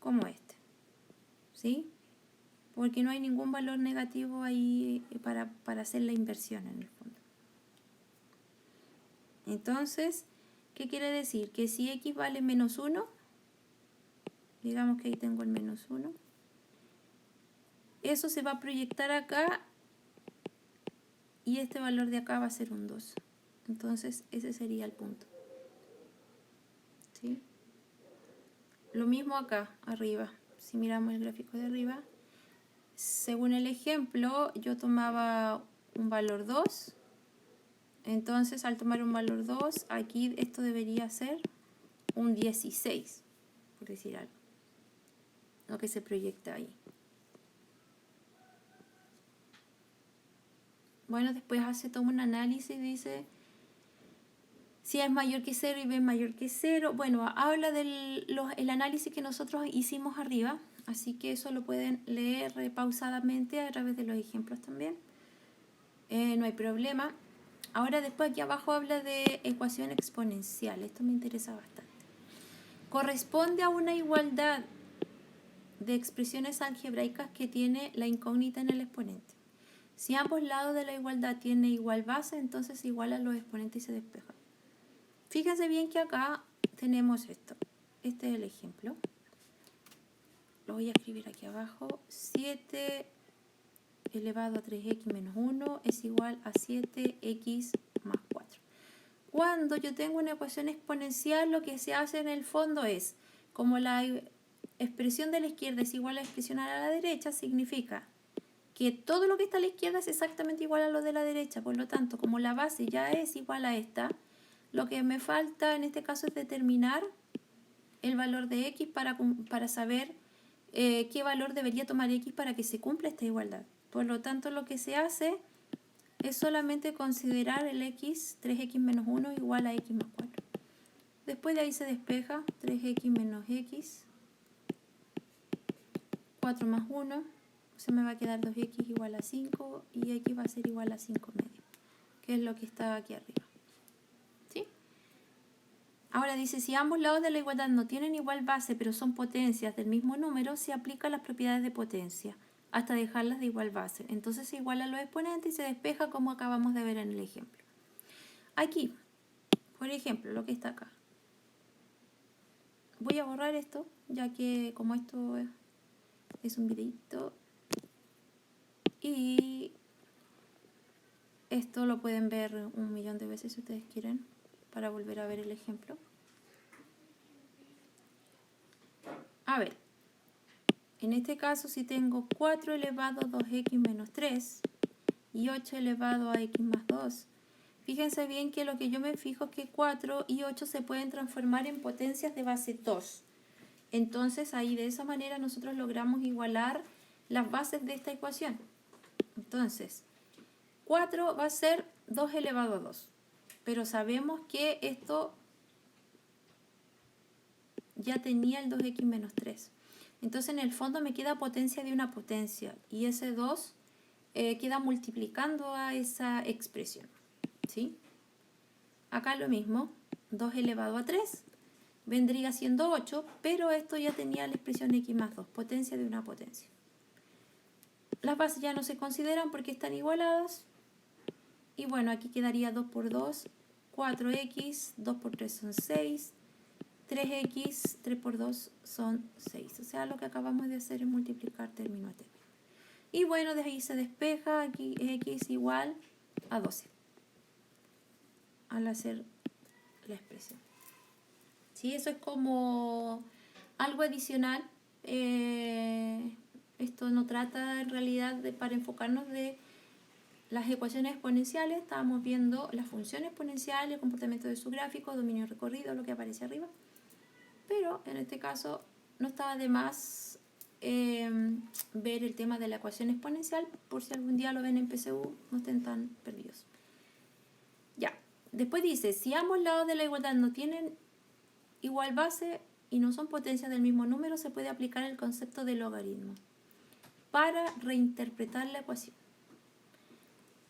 como este, ¿sí? Porque no hay ningún valor negativo ahí para hacer la inversión en el fondo. Entonces, ¿qué quiere decir? Que si X vale menos 1, digamos que ahí tengo el menos 1, eso se va a proyectar acá y este valor de acá va a ser un 2. Entonces, ese sería el punto, ¿sí? Lo mismo acá, arriba. Si miramos el gráfico de arriba, según el ejemplo, yo tomaba un valor 2. Entonces, al tomar un valor 2, aquí esto debería ser un 16, por decir algo, lo que se proyecta ahí. Bueno, después toma un análisis y dice si A es mayor que 0 y B es mayor que 0. Bueno, habla el análisis que nosotros hicimos arriba, así que eso lo pueden leer pausadamente a través de los ejemplos también. No hay problema. Ahora después aquí abajo habla de ecuación exponencial. Esto me interesa bastante. Corresponde a una igualdad de expresiones algebraicas que tiene la incógnita en el exponente. Si ambos lados de la igualdad tienen igual base, entonces se igualan los exponentes y se despejan. Fíjense bien que acá tenemos esto. Este es el ejemplo. Lo voy a escribir aquí abajo. 7 elevado a 3x menos 1 es igual a 7x más 4. Cuando yo tengo una ecuación exponencial, lo que se hace en el fondo es, como la expresión de la izquierda es igual a la expresión a la derecha, significa que todo lo que está a la izquierda es exactamente igual a lo de la derecha. Por lo tanto, como la base ya es igual a esta, lo que me falta en este caso es determinar el valor de x para saber qué valor debería tomar x para que se cumpla esta igualdad. Por lo tanto, lo que se hace es solamente considerar el x, 3x menos 1 igual a x más 4. Después de ahí se despeja 3x menos x, 4 más 1, se me va a quedar 2x igual a 5 y x va a ser igual a 5 medio, que es lo que está aquí arriba. ¿Sí? Ahora dice, si ambos lados de la igualdad no tienen igual base, pero son potencias del mismo número, se aplican las propiedades de potencia hasta dejarlas de igual base. Entonces se igualan los exponentes y se despeja como acabamos de ver en el ejemplo. Aquí, por ejemplo, lo que está acá. Voy a borrar esto, ya que como esto es un videito. Y Esto lo pueden ver 1.000.000 de veces si ustedes quieren, para volver a ver el ejemplo. A ver, en este caso si tengo 4 elevado a 2x menos 3 y 8 elevado a x más 2, fíjense bien que lo que yo me fijo es que 4 y 8 se pueden transformar en potencias de base 2. Entonces ahí de esa manera nosotros logramos igualar las bases de esta ecuación. Entonces, 4 va a ser 2 elevado a 2. Pero sabemos que esto ya tenía el 2x menos 3. Entonces en el fondo me queda potencia de una potencia. Y ese 2 queda multiplicando a esa expresión. ¿Sí? Acá lo mismo. 2 elevado a 3 vendría siendo 8. Pero esto ya tenía la expresión x más 2. Potencia de una potencia. Las bases ya no se consideran porque están igualadas. Y bueno, aquí quedaría 2 por 2, 4x, 2 por 3 son 6, 3x, 3 por 2 son 6. O sea, lo que acabamos de hacer es multiplicar término a término. Y bueno, de ahí se despeja, aquí x igual a 12. Al hacer la expresión. ¿Sí? Eso es como algo adicional. Esto no trata en realidad para enfocarnos de las ecuaciones exponenciales. Estábamos viendo la función exponencial, el comportamiento de su gráfico, dominio recorrido, lo que aparece arriba. Pero en este caso no estaba de más ver el tema de la ecuación exponencial, por si algún día lo ven en PSU, no estén tan perdidos. Ya, después dice, si ambos lados de la igualdad no tienen igual base y no son potencias del mismo número, se puede aplicar el concepto de logaritmo para reinterpretar la ecuación.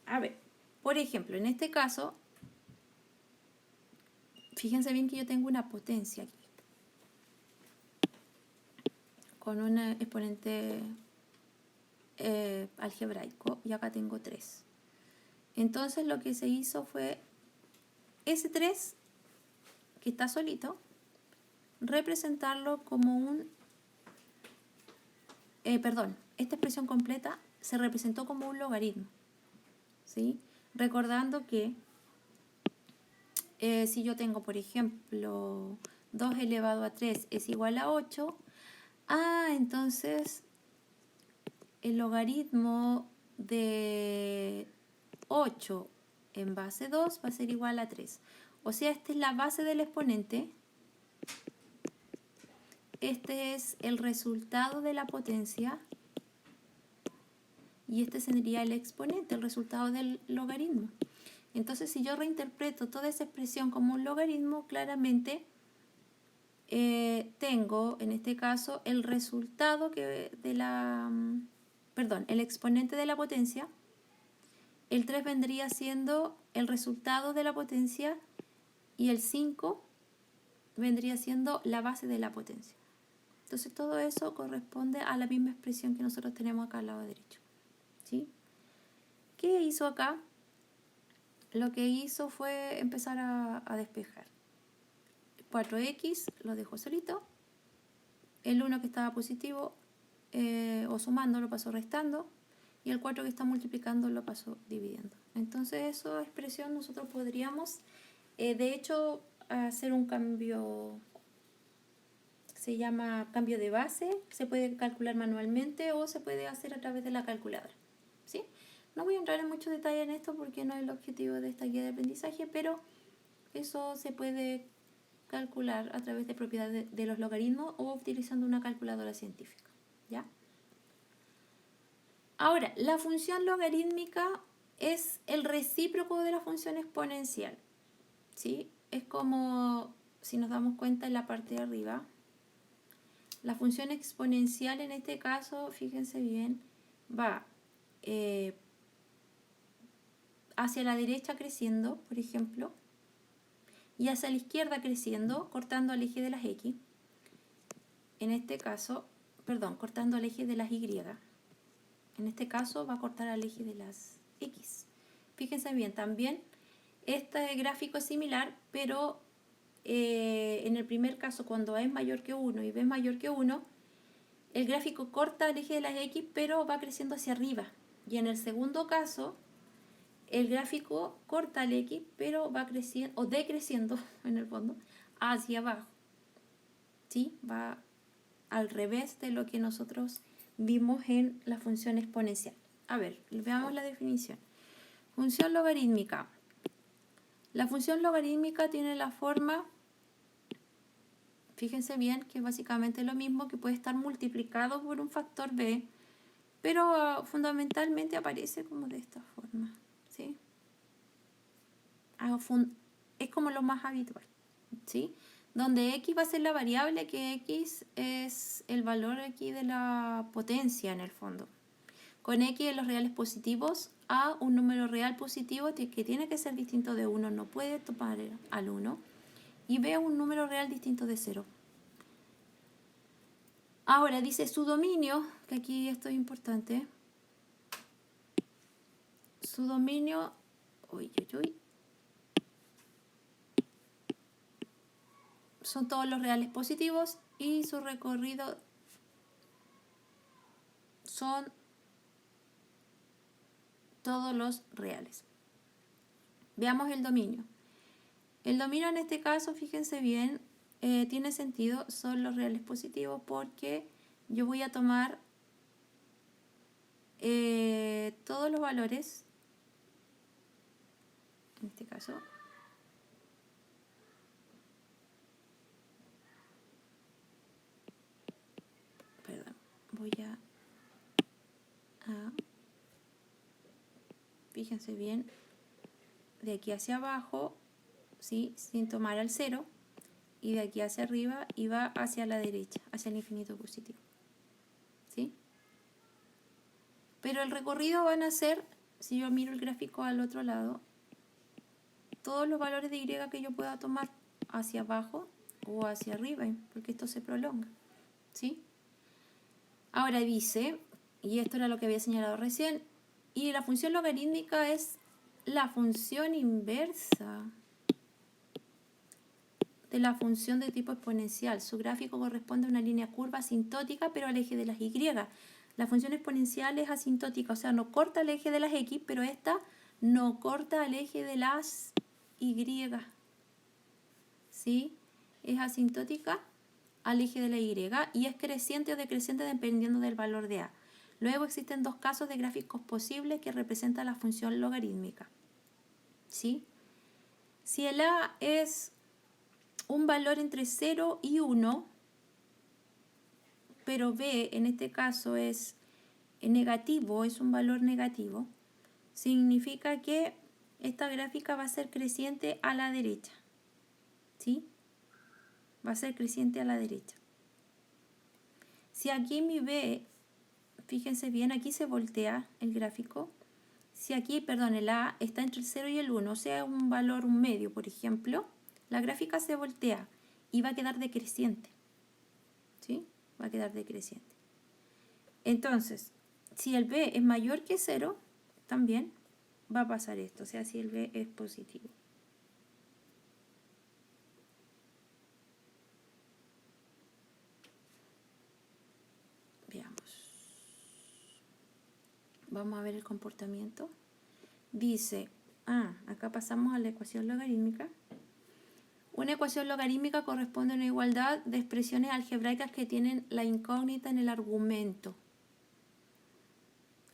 A ver, por ejemplo, en este caso, fíjense bien que yo tengo una potencia aquí, con un exponente algebraico, y acá tengo 3. Entonces lo que se hizo fue ese 3, que está solito, representarlo como esta expresión completa se representó como un logaritmo. ¿Sí? Recordando que si yo tengo, por ejemplo, 2 elevado a 3 es igual a 8, entonces el logaritmo de 8 en base 2 va a ser igual a 3. O sea, esta es la base del exponente. Este es el resultado de la potencia. Y este sería el exponente, el resultado del logaritmo. Entonces, si yo reinterpreto toda esa expresión como un logaritmo, claramente tengo, en este caso, el resultado el exponente de la potencia. El 3 vendría siendo el resultado de la potencia y el 5 vendría siendo la base de la potencia. Entonces, todo eso corresponde a la misma expresión que nosotros tenemos acá al lado derecho. ¿Sí? ¿Qué hizo acá? Lo que hizo fue empezar a despejar. 4x lo dejó solito. El 1 que estaba positivo o sumando lo pasó restando. Y el 4 que está multiplicando lo pasó dividiendo. Entonces esa expresión nosotros podríamos, de hecho, hacer un cambio, se llama cambio de base. Se puede calcular manualmente o se puede hacer a través de la calculadora. ¿Sí? No voy a entrar en mucho detalle en esto porque no es el objetivo de esta guía de aprendizaje, pero eso se puede calcular a través de propiedades de los logaritmos o utilizando una calculadora científica. ¿Ya? Ahora, la función logarítmica es el recíproco de la función exponencial. ¿Sí? Es como, si nos damos cuenta en la parte de arriba, la función exponencial en este caso, fíjense bien, va hacia la derecha creciendo, por ejemplo, y hacia la izquierda creciendo, cortando al eje de las X. En este caso, cortando al eje de las Y. En este caso va a cortar al eje de las X. Fíjense bien, también este gráfico es similar, pero en el primer caso, cuando A es mayor que 1 y B es mayor que 1, el gráfico corta al eje de las X, pero va creciendo hacia arriba. Y en el segundo caso, el gráfico corta el X, pero va creciendo o decreciendo en el fondo hacia abajo. ¿Sí? Va al revés de lo que nosotros vimos en la función exponencial. A ver, veamos la definición. Función logarítmica. La función logarítmica tiene la forma, fíjense bien, que es básicamente lo mismo, que puede estar multiplicado por un factor b, pero fundamentalmente aparece como de esta forma, ¿sí? Es como lo más habitual, ¿sí? Donde x va a ser la variable, que x es el valor aquí de la potencia en el fondo. Con x en los reales positivos, a un número real positivo que tiene que ser distinto de 1, no puede tomar al 1, y b un número real distinto de 0. Ahora dice su dominio, que aquí esto es importante. Su dominio, son todos los reales positivos y su recorrido son todos los reales. Veamos el dominio. El dominio en este caso, fíjense bien, tiene sentido, son los reales positivos, porque yo voy a tomar todos los valores, en este caso, perdón, voy a fíjense bien, de aquí hacia abajo, ¿sí? Sin tomar al 0, y de aquí hacia arriba y va hacia la derecha, hacia el infinito positivo, ¿sí? Pero el recorrido van a ser, si yo miro el gráfico al otro lado, todos los valores de y que yo pueda tomar hacia abajo o hacia arriba, porque esto se prolonga, ¿sí? Ahora dice, y esto era lo que había señalado recién, y la función logarítmica es la función inversa de la función de tipo exponencial. Su gráfico corresponde a una línea curva asintótica, pero al eje de las y. La función exponencial es asintótica, o sea, no corta el eje de las x, pero esta no corta el eje de las y. ¿Sí? Es asintótica al eje de la y y es creciente o decreciente dependiendo del valor de a. Luego existen dos casos de gráficos posibles que representan la función logarítmica, ¿sí? Si el a es un valor entre 0 y 1, pero b en este caso es negativo, es un valor negativo, significa que esta gráfica va a ser creciente a la derecha, ¿sí? Va a ser creciente a la derecha. Si aquí mi b, fíjense bien, aquí se voltea el gráfico. Si aquí, perdón, el a está entre el 0 y el 1, o sea, un valor, un medio, por ejemplo, la gráfica se voltea y va a quedar decreciente, ¿sí? Va a quedar decreciente. Entonces, si el b es mayor que 0, también va a pasar esto, o sea, si el b es positivo. Veamos. Vamos a ver el comportamiento. Dice, acá pasamos a la ecuación logarítmica. Una ecuación logarítmica corresponde a una igualdad de expresiones algebraicas que tienen la incógnita en el argumento.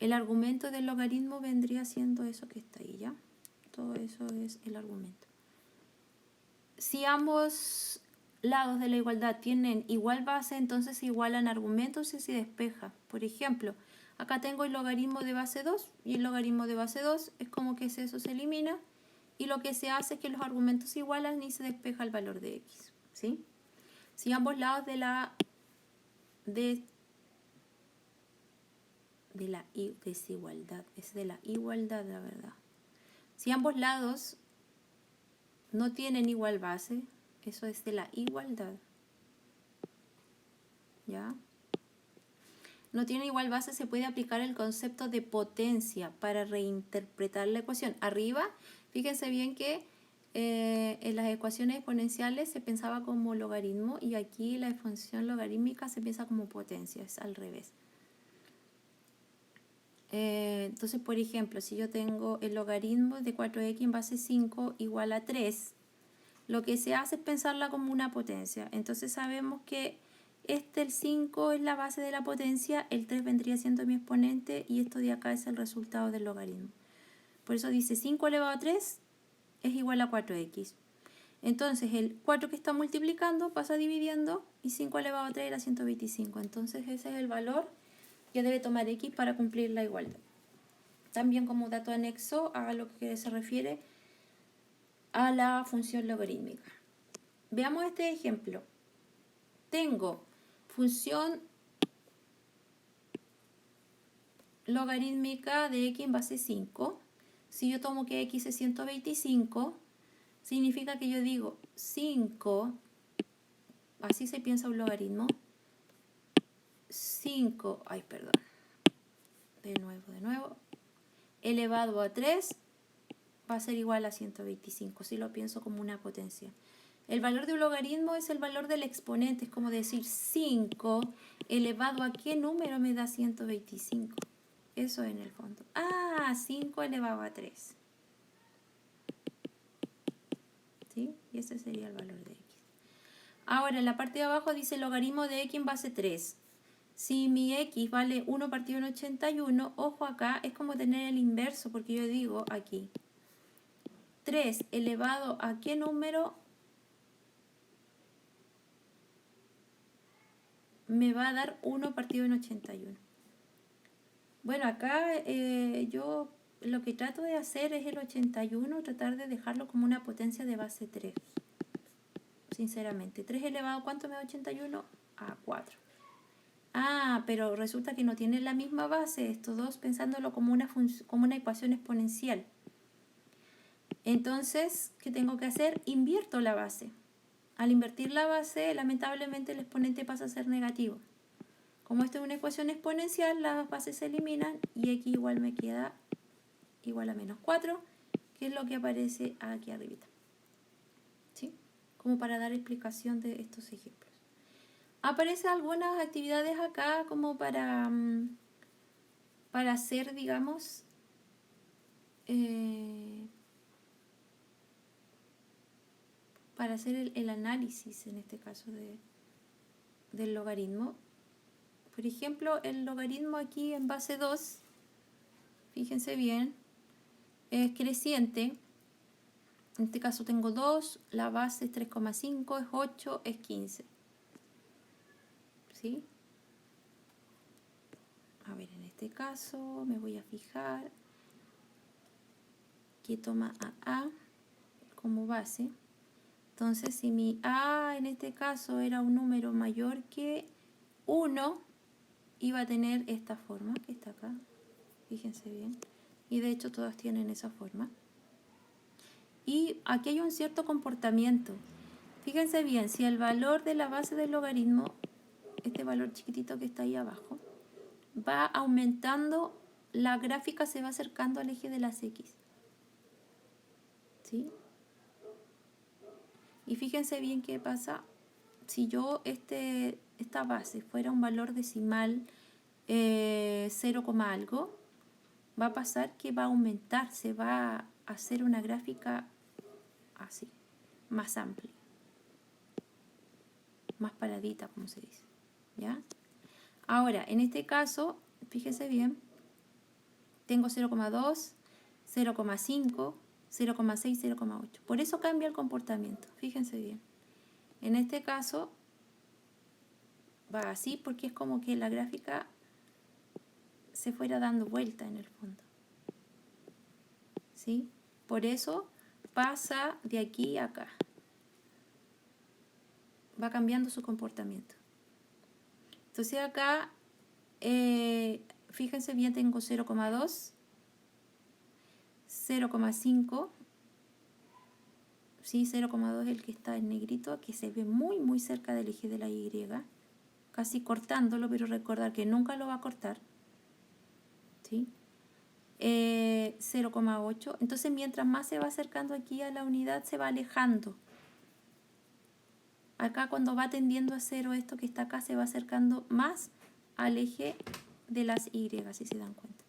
El argumento del logaritmo vendría siendo eso que está ahí, ¿ya? Todo eso es el argumento. Si ambos lados de la igualdad tienen igual base, entonces se igualan argumentos y se despeja. Por ejemplo, acá tengo el logaritmo de base 2 y el logaritmo de base 2 es como que eso se elimina y lo que se hace es que los argumentos se igualan y se despeja el valor de x, ¿sí? Si ambos lados de la desigualdad, es de la igualdad, la verdad. Si ambos lados no tienen igual base, eso es de la igualdad, ¿ya? No tiene igual base, se puede aplicar el concepto de potencia para reinterpretar la ecuación. Arriba, fíjense bien que en las ecuaciones exponenciales se pensaba como logaritmo y aquí la función logarítmica se piensa como potencia, es al revés. Entonces, por ejemplo, si yo tengo el logaritmo de 4x en base 5 igual a 3, lo que se hace es pensarla como una potencia. Entonces sabemos que el 5 es la base de la potencia, el 3 vendría siendo mi exponente y esto de acá es el resultado del logaritmo. Por eso dice 5 elevado a 3 es igual a 4x. Entonces el 4 que está multiplicando pasa dividiendo y 5 elevado a 3 era 125. Entonces ese es el valor que debe tomar x para cumplir la igualdad. También como dato anexo a lo que se refiere a la función logarítmica. Veamos este ejemplo. Tengo función logarítmica de x en base 5. Si yo tomo que x es 125, significa que yo digo 5, así se piensa un logaritmo, 5, de nuevo, elevado a 3 va a ser igual a 125, si lo pienso como una potencia. El valor de un logaritmo es el valor del exponente, es como decir 5 elevado a qué número me da 125. Eso en el fondo. 5 elevado a 3. ¿Sí? Y ese sería el valor de x. Ahora, en la parte de abajo dice logaritmo de x en base 3. Si mi x vale 1 partido en 81, ojo acá, es como tener el inverso, porque yo digo aquí 3 elevado a qué número me va a dar 1 partido en 81. Bueno, acá yo lo que trato de hacer es el 81, tratar de dejarlo como una potencia de base 3. Sinceramente, 3 elevado, ¿cuánto me da 81? A 4. Pero resulta que no tienen la misma base estos dos, pensándolo como una ecuación exponencial. Entonces, ¿qué tengo que hacer? Invierto la base. Al invertir la base, lamentablemente el exponente pasa a ser negativo. Como esto es una ecuación exponencial, las bases se eliminan y x igual me queda igual a menos 4, que es lo que aparece aquí arribita. ¿Sí? Como para dar explicación de estos ejemplos. Aparecen algunas actividades acá como para hacer, digamos, para hacer el análisis, en este caso, del logaritmo. Por ejemplo, el logaritmo aquí en base 2, fíjense bien, es creciente. En este caso tengo 2, la base es 3,5, es 8, es 15. ¿Sí? A ver, en este caso me voy a fijar que toma a A como base. Entonces, si mi A en este caso era un número mayor que 1, iba a tener esta forma que está acá. Fíjense bien. Y de hecho todas tienen esa forma. Y aquí hay un cierto comportamiento. Fíjense bien, si el valor de la base del logaritmo, este valor chiquitito que está ahí abajo, va aumentando, la gráfica se va acercando al eje de las X. ¿Sí? Y fíjense bien qué pasa si yo esta base fuera un valor decimal 0, algo, va a pasar que va a aumentar, se va a hacer una gráfica así, más amplia, más paradita, como se dice. ¿Ya? Ahora, en este caso, fíjese bien, tengo 0,2, 0,5, 0,6, 0,8. Por eso cambia el comportamiento, fíjense bien. En este caso va así porque es como que la gráfica se fuera dando vuelta en el fondo. ¿Sí? Por eso pasa de aquí a acá. Va cambiando su comportamiento. Entonces acá, fíjense bien, tengo 0,2, 0,5, ¿sí? 0,2 es el que está en negrito, que se ve muy muy cerca del eje de la Y, casi cortándolo, pero recordar que nunca lo va a cortar. ¿Sí? 0,8. Entonces mientras más se va acercando aquí a la unidad, se va alejando. Acá cuando va tendiendo a 0, esto que está acá se va acercando más al eje de las Y, si se dan cuenta.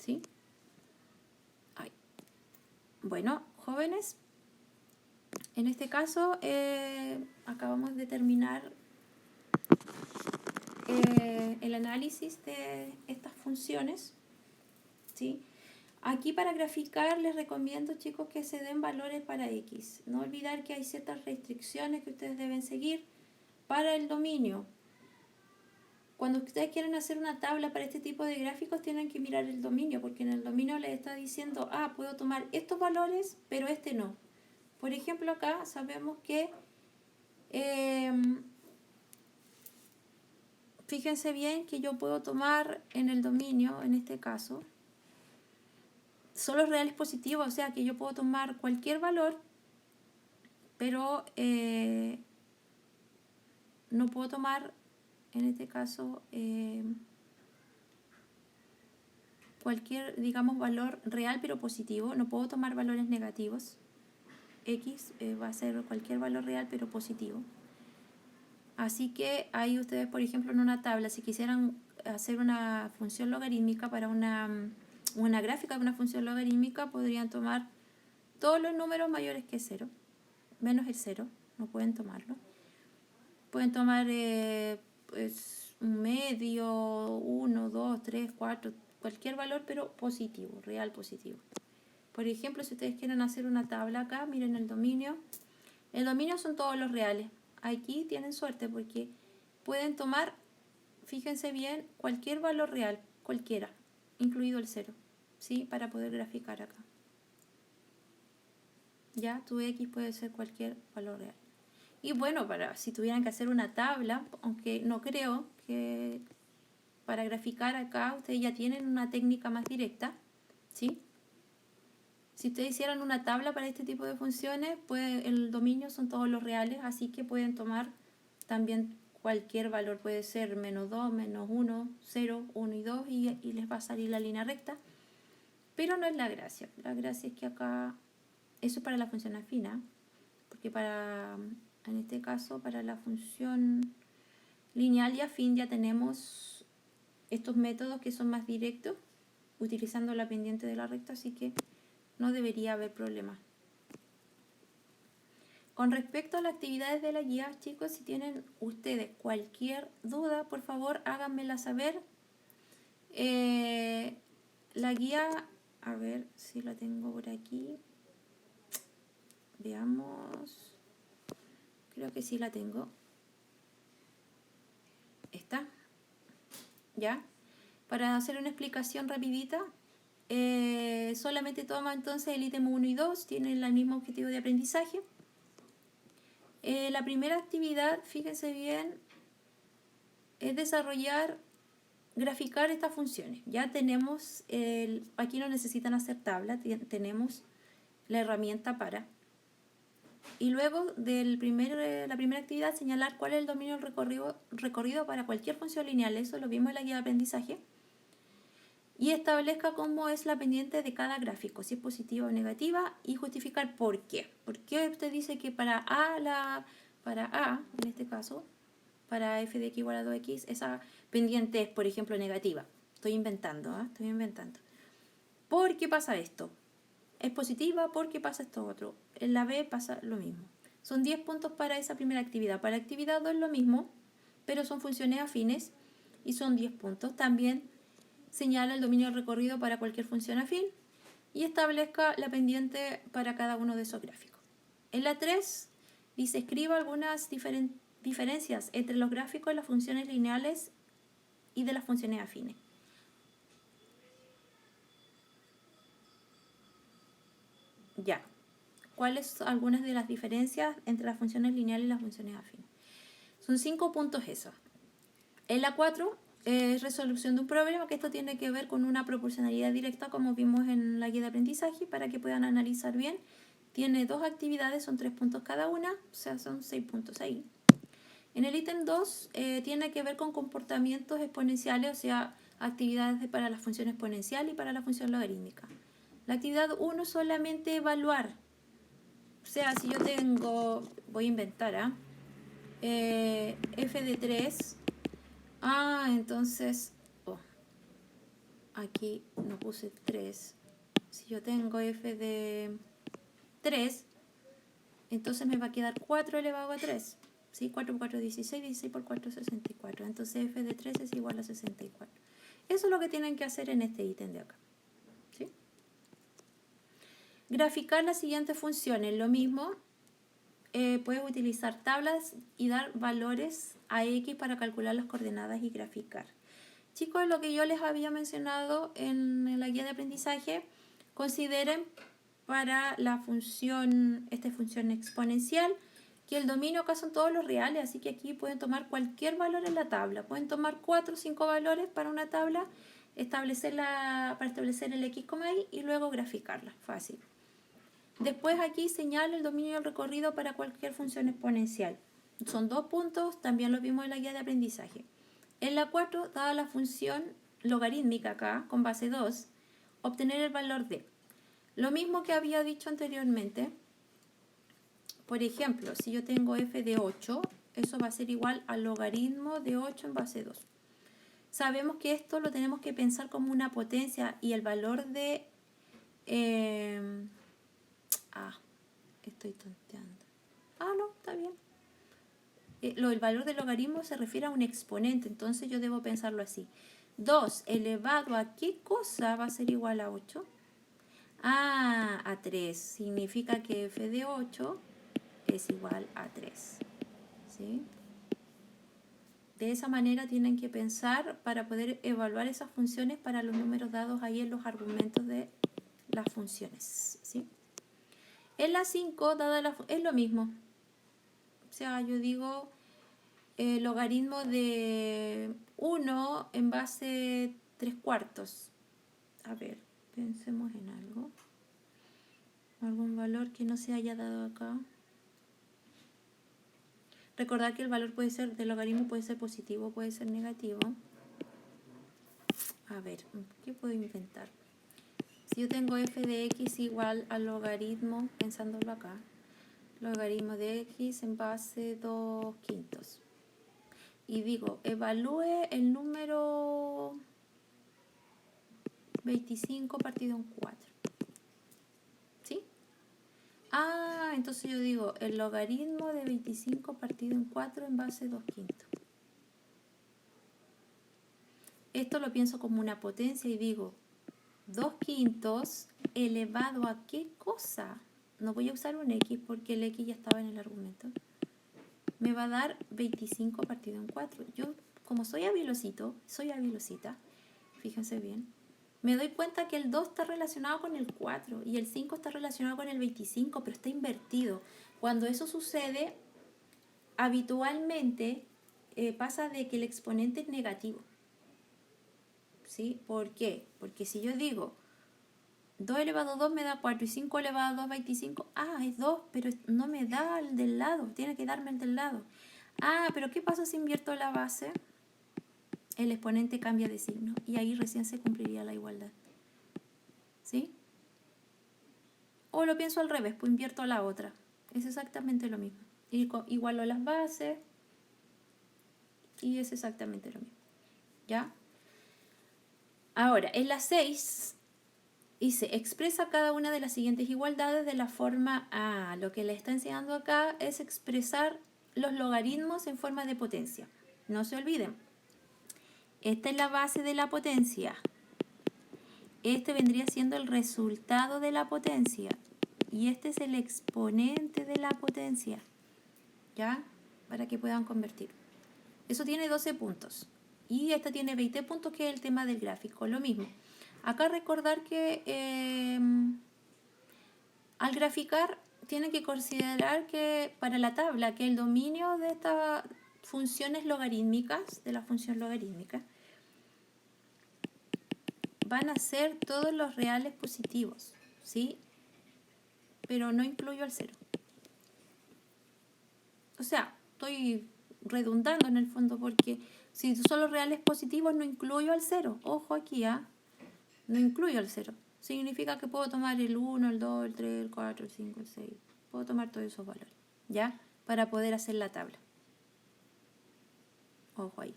¿sí? Ay. Bueno, jóvenes, en este caso acabamos de terminar el análisis de estas funciones, ¿sí? Aquí para graficar les recomiendo, chicos, que se den valores para X. No olvidar que hay ciertas restricciones que ustedes deben seguir para el dominio. Cuando ustedes quieren hacer una tabla para este tipo de gráficos, tienen que mirar el dominio, porque en el dominio les está diciendo, puedo tomar estos valores, pero este no. Por ejemplo, acá sabemos que, fíjense bien que yo puedo tomar en el dominio, en este caso, solo reales positivos, o sea que yo puedo tomar cualquier valor, pero no puedo tomar, en este caso, cualquier, digamos, valor real pero positivo. No puedo tomar valores negativos. X va a ser cualquier valor real pero positivo. Así que ahí ustedes, por ejemplo, en una tabla, si quisieran hacer una función logarítmica para una gráfica de una función logarítmica, podrían tomar todos los números mayores que 0, menos el 0, no pueden tomarlo. Pueden tomar pues, un medio, 1, 2, 3, 4, cualquier valor, pero positivo, real positivo. Por ejemplo, si ustedes quieren hacer una tabla acá, miren el dominio. El dominio son todos los reales. Aquí tienen suerte porque pueden tomar, fíjense bien, cualquier valor real, cualquiera, incluido el 0, ¿sí? Para poder graficar acá. Ya, tu X puede ser cualquier valor real. Y bueno, si tuvieran que hacer una tabla, aunque no creo que para graficar acá ustedes ya tienen una técnica más directa, ¿sí? Si ustedes hicieran una tabla para este tipo de funciones, pues el dominio son todos los reales, así que pueden tomar también cualquier valor, puede ser menos 2, menos 1, 0, 1 y 2 y les va a salir la línea recta. Pero no es la gracia. La gracia es que acá, eso es para la función afina, porque en este caso, para la función lineal y afín ya tenemos estos métodos que son más directos, utilizando la pendiente de la recta, así que no debería haber problema. Con respecto a las actividades de la guía, chicos, si tienen ustedes cualquier duda, por favor háganmela saber. La guía, a ver si la tengo por aquí. Veamos. Creo que sí la tengo. Esta. ¿Ya? Para hacer una explicación rapidita, solamente toma entonces el ítem 1 y 2, tienen el mismo objetivo de aprendizaje. La primera actividad, fíjense bien, es graficar estas funciones. Ya tenemos, aquí no necesitan hacer tabla, tenemos la herramienta para. Y luego de la primera actividad, señalar cuál es el dominio del recorrido para cualquier función lineal. Eso lo vimos en la guía de aprendizaje. Y establezca cómo es la pendiente de cada gráfico, si es positiva o negativa, y justificar por qué. ¿Por qué usted dice que para A, en este caso, para f de x igual a 2x, esa pendiente es, por ejemplo, negativa? Estoy inventando. ¿Por qué pasa esto? Es positiva porque pasa esto otro. En la B pasa lo mismo. Son 10 puntos para esa primera actividad. Para la actividad 2 es lo mismo, pero son funciones afines y son 10 puntos. También señala el dominio del recorrido para cualquier función afín y establezca la pendiente para cada uno de esos gráficos. En la 3 dice escriba algunas diferencias entre los gráficos de las funciones lineales y de las funciones afines. Ya. ¿Cuáles son algunas de las diferencias entre las funciones lineales y las funciones afines? Son 5 puntos esos. En la 4 es resolución de un problema, que esto tiene que ver con una proporcionalidad directa, como vimos en la guía de aprendizaje, para que puedan analizar bien. Tiene 2 actividades, son 3 puntos cada una, o sea, son 6 puntos ahí. En el ítem 2 tiene que ver con comportamientos exponenciales, o sea, actividades para la función exponencial y para la función logarítmica. La actividad 1 es solamente evaluar. O sea, si yo tengo, voy a inventar, f de 3, entonces, aquí no puse 3. Si yo tengo f de 3, entonces me va a quedar 4 elevado a 3. ¿Sí? 4 por 4 es 16, 16 por 4 es 64. Entonces f de 3 es igual a 64. Eso es lo que tienen que hacer en este ítem de acá. ¿Sí? Graficar las siguientes funciones. Lo mismo, puedes utilizar tablas y dar valores a x para calcular las coordenadas y graficar. Chicos, lo que yo les había mencionado en la guía de aprendizaje, consideren para la función, esta función exponencial, que el dominio acá son todos los reales, así que aquí pueden tomar cualquier valor en la tabla. Pueden tomar 4 o 5 valores para una tabla, para establecer el x, y y luego graficarla. Fácil. Después aquí señalo el dominio del recorrido para cualquier función exponencial. Son 2 puntos, también lo vimos en la guía de aprendizaje. En la 4, dada la función logarítmica acá, con base 2, obtener el valor de. Lo mismo que había dicho anteriormente. Por ejemplo, si yo tengo f de 8, eso va a ser igual al logaritmo de 8 en base 2. Sabemos que esto lo tenemos que pensar como una potencia y el valor de... estoy tonteando. No, está bien. El valor del logaritmo se refiere a un exponente, entonces yo debo pensarlo así. 2 elevado a ¿qué cosa va a ser igual a 8? A 3. Significa que f de 8 es igual a 3. ¿Sí? De esa manera tienen que pensar para poder evaluar esas funciones para los números dados ahí en los argumentos de las funciones. ¿Sí? En la 5, es lo mismo. O sea, yo digo logaritmo de 1 en base 3/4. A ver, pensemos en algo. ¿Algún valor que no se haya dado acá? Recordar que el valor del logaritmo puede ser positivo, puede ser negativo. A ver, ¿qué puedo inventar? Si yo tengo f de x igual al logaritmo, pensándolo acá, logaritmo de x en base 2/5. Y digo, evalúe el número 25 partido en 4. ¿Sí? Entonces yo digo, el logaritmo de 25 partido en 4 en base 2/5. Esto lo pienso como una potencia y digo, 2/5 elevado a ¿qué cosa? No voy a usar un x porque el x ya estaba en el argumento. Me va a dar 25 partido en 4. Yo, como soy habilosita, fíjense bien, me doy cuenta que el 2 está relacionado con el 4 y el 5 está relacionado con el 25, pero está invertido. Cuando eso sucede, habitualmente pasa de que el exponente es negativo. ¿Sí? ¿Por qué? Porque si yo digo 2 elevado a 2 me da 4 y 5 elevado a 2, 25. Es 2, pero no me da el del lado, tiene que darme el del lado. Pero ¿qué pasa si invierto la base? El exponente cambia de signo y ahí recién se cumpliría la igualdad. ¿Sí? O lo pienso al revés, pues invierto la otra. Es exactamente lo mismo. Igualo las bases y es exactamente lo mismo. ¿Ya? Ahora, en la 6 dice, expresa cada una de las siguientes igualdades de la forma A. Lo que le está enseñando acá es expresar los logaritmos en forma de potencia. No se olviden. Esta es la base de la potencia. Este vendría siendo el resultado de la potencia. Y este es el exponente de la potencia. ¿Ya? Para que puedan convertir. Eso tiene 12 puntos. Y esta tiene 20 puntos, que es el tema del gráfico. Lo mismo. Acá recordar que al graficar tienen que considerar que para la tabla que el dominio de estas funciones logarítmicas, de la función logarítmica, van a ser todos los reales positivos, ¿sí? Pero no incluyo el 0. O sea, estoy redundando en el fondo porque si son los reales positivos no incluyo al 0. Ojo aquí, no incluyo el 0. Significa que puedo tomar el 1, el 2, el 3, el 4, el 5, el 6. Puedo tomar todos esos valores, ¿ya? Para poder hacer la tabla. Ojo ahí.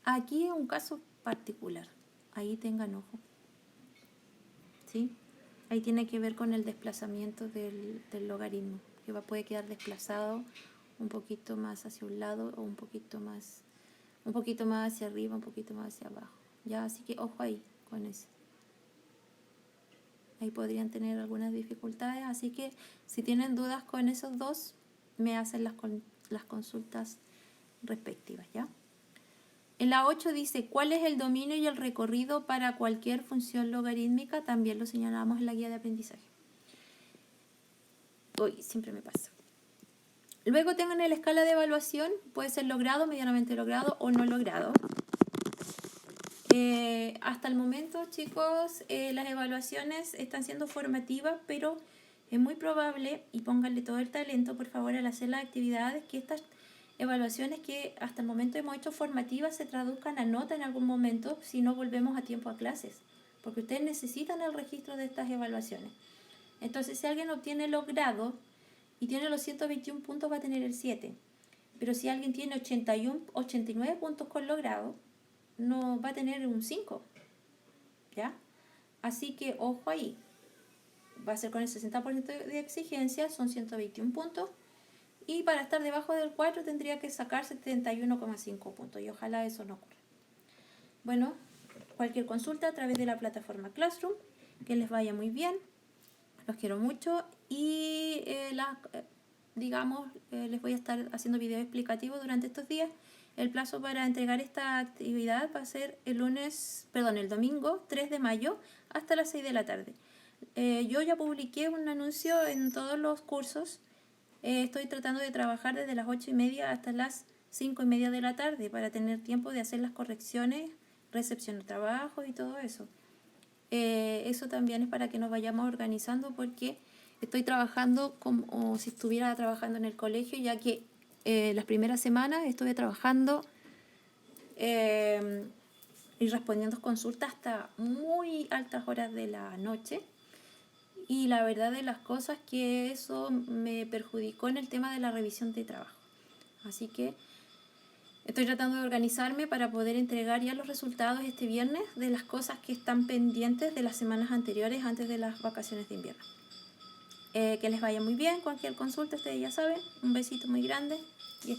Aquí es un caso particular. Ahí tengan ojo. ¿Sí? Ahí tiene que ver con el desplazamiento del logaritmo, que puede quedar desplazado un poquito más hacia un lado o un poquito más hacia arriba, un poquito más hacia abajo. ¿Ya? Así que ojo ahí con eso. Ahí podrían tener algunas dificultades, así que si tienen dudas con esos dos, me hacen las consultas respectivas, ¿ya? En la 8 dice, ¿cuál es el dominio y el recorrido para cualquier función logarítmica? También lo señalamos en la guía de aprendizaje. Uy, siempre me pasa. Luego tengo en la escala de evaluación, puede ser logrado, medianamente logrado o no logrado. Hasta el momento, chicos, las evaluaciones están siendo formativas, pero es muy probable, y pónganle todo el talento, por favor, al hacer las actividades, que estas evaluaciones que hasta el momento hemos hecho formativas se traduzcan a nota en algún momento si no volvemos a tiempo a clases, porque ustedes necesitan el registro de estas evaluaciones. Entonces, si alguien obtiene logrado y tiene los 121 puntos, va a tener el 7. Pero si alguien tiene 89 puntos con logrado, no va a tener un 5, ¿ya? Así que ojo ahí, va a ser con el 60% de exigencia, son 121 puntos, y para estar debajo del 4 tendría que sacar 71,5 puntos, y ojalá eso no ocurra. Bueno, cualquier consulta a través de la plataforma Classroom, que les vaya muy bien, los quiero mucho, y les voy a estar haciendo videos explicativos durante estos días. El plazo para entregar esta actividad va a ser el domingo 3 de mayo hasta las 6 de la tarde. Yo ya publiqué un anuncio en todos los cursos. Estoy tratando de trabajar desde las 8:30 hasta las 5:30 de la tarde para tener tiempo de hacer las correcciones, recepción de trabajo y todo eso. Eso también es para que nos vayamos organizando, porque estoy trabajando como si estuviera trabajando en el colegio, ya que las primeras semanas estuve trabajando y respondiendo consultas hasta muy altas horas de la noche, y la verdad de las cosas que eso me perjudicó en el tema de la revisión de trabajo. Así que estoy tratando de organizarme para poder entregar ya los resultados este viernes de las cosas que están pendientes de las semanas anteriores antes de las vacaciones de invierno. Que les vaya muy bien. Cualquier consulta, ustedes ya saben. Un besito muy grande.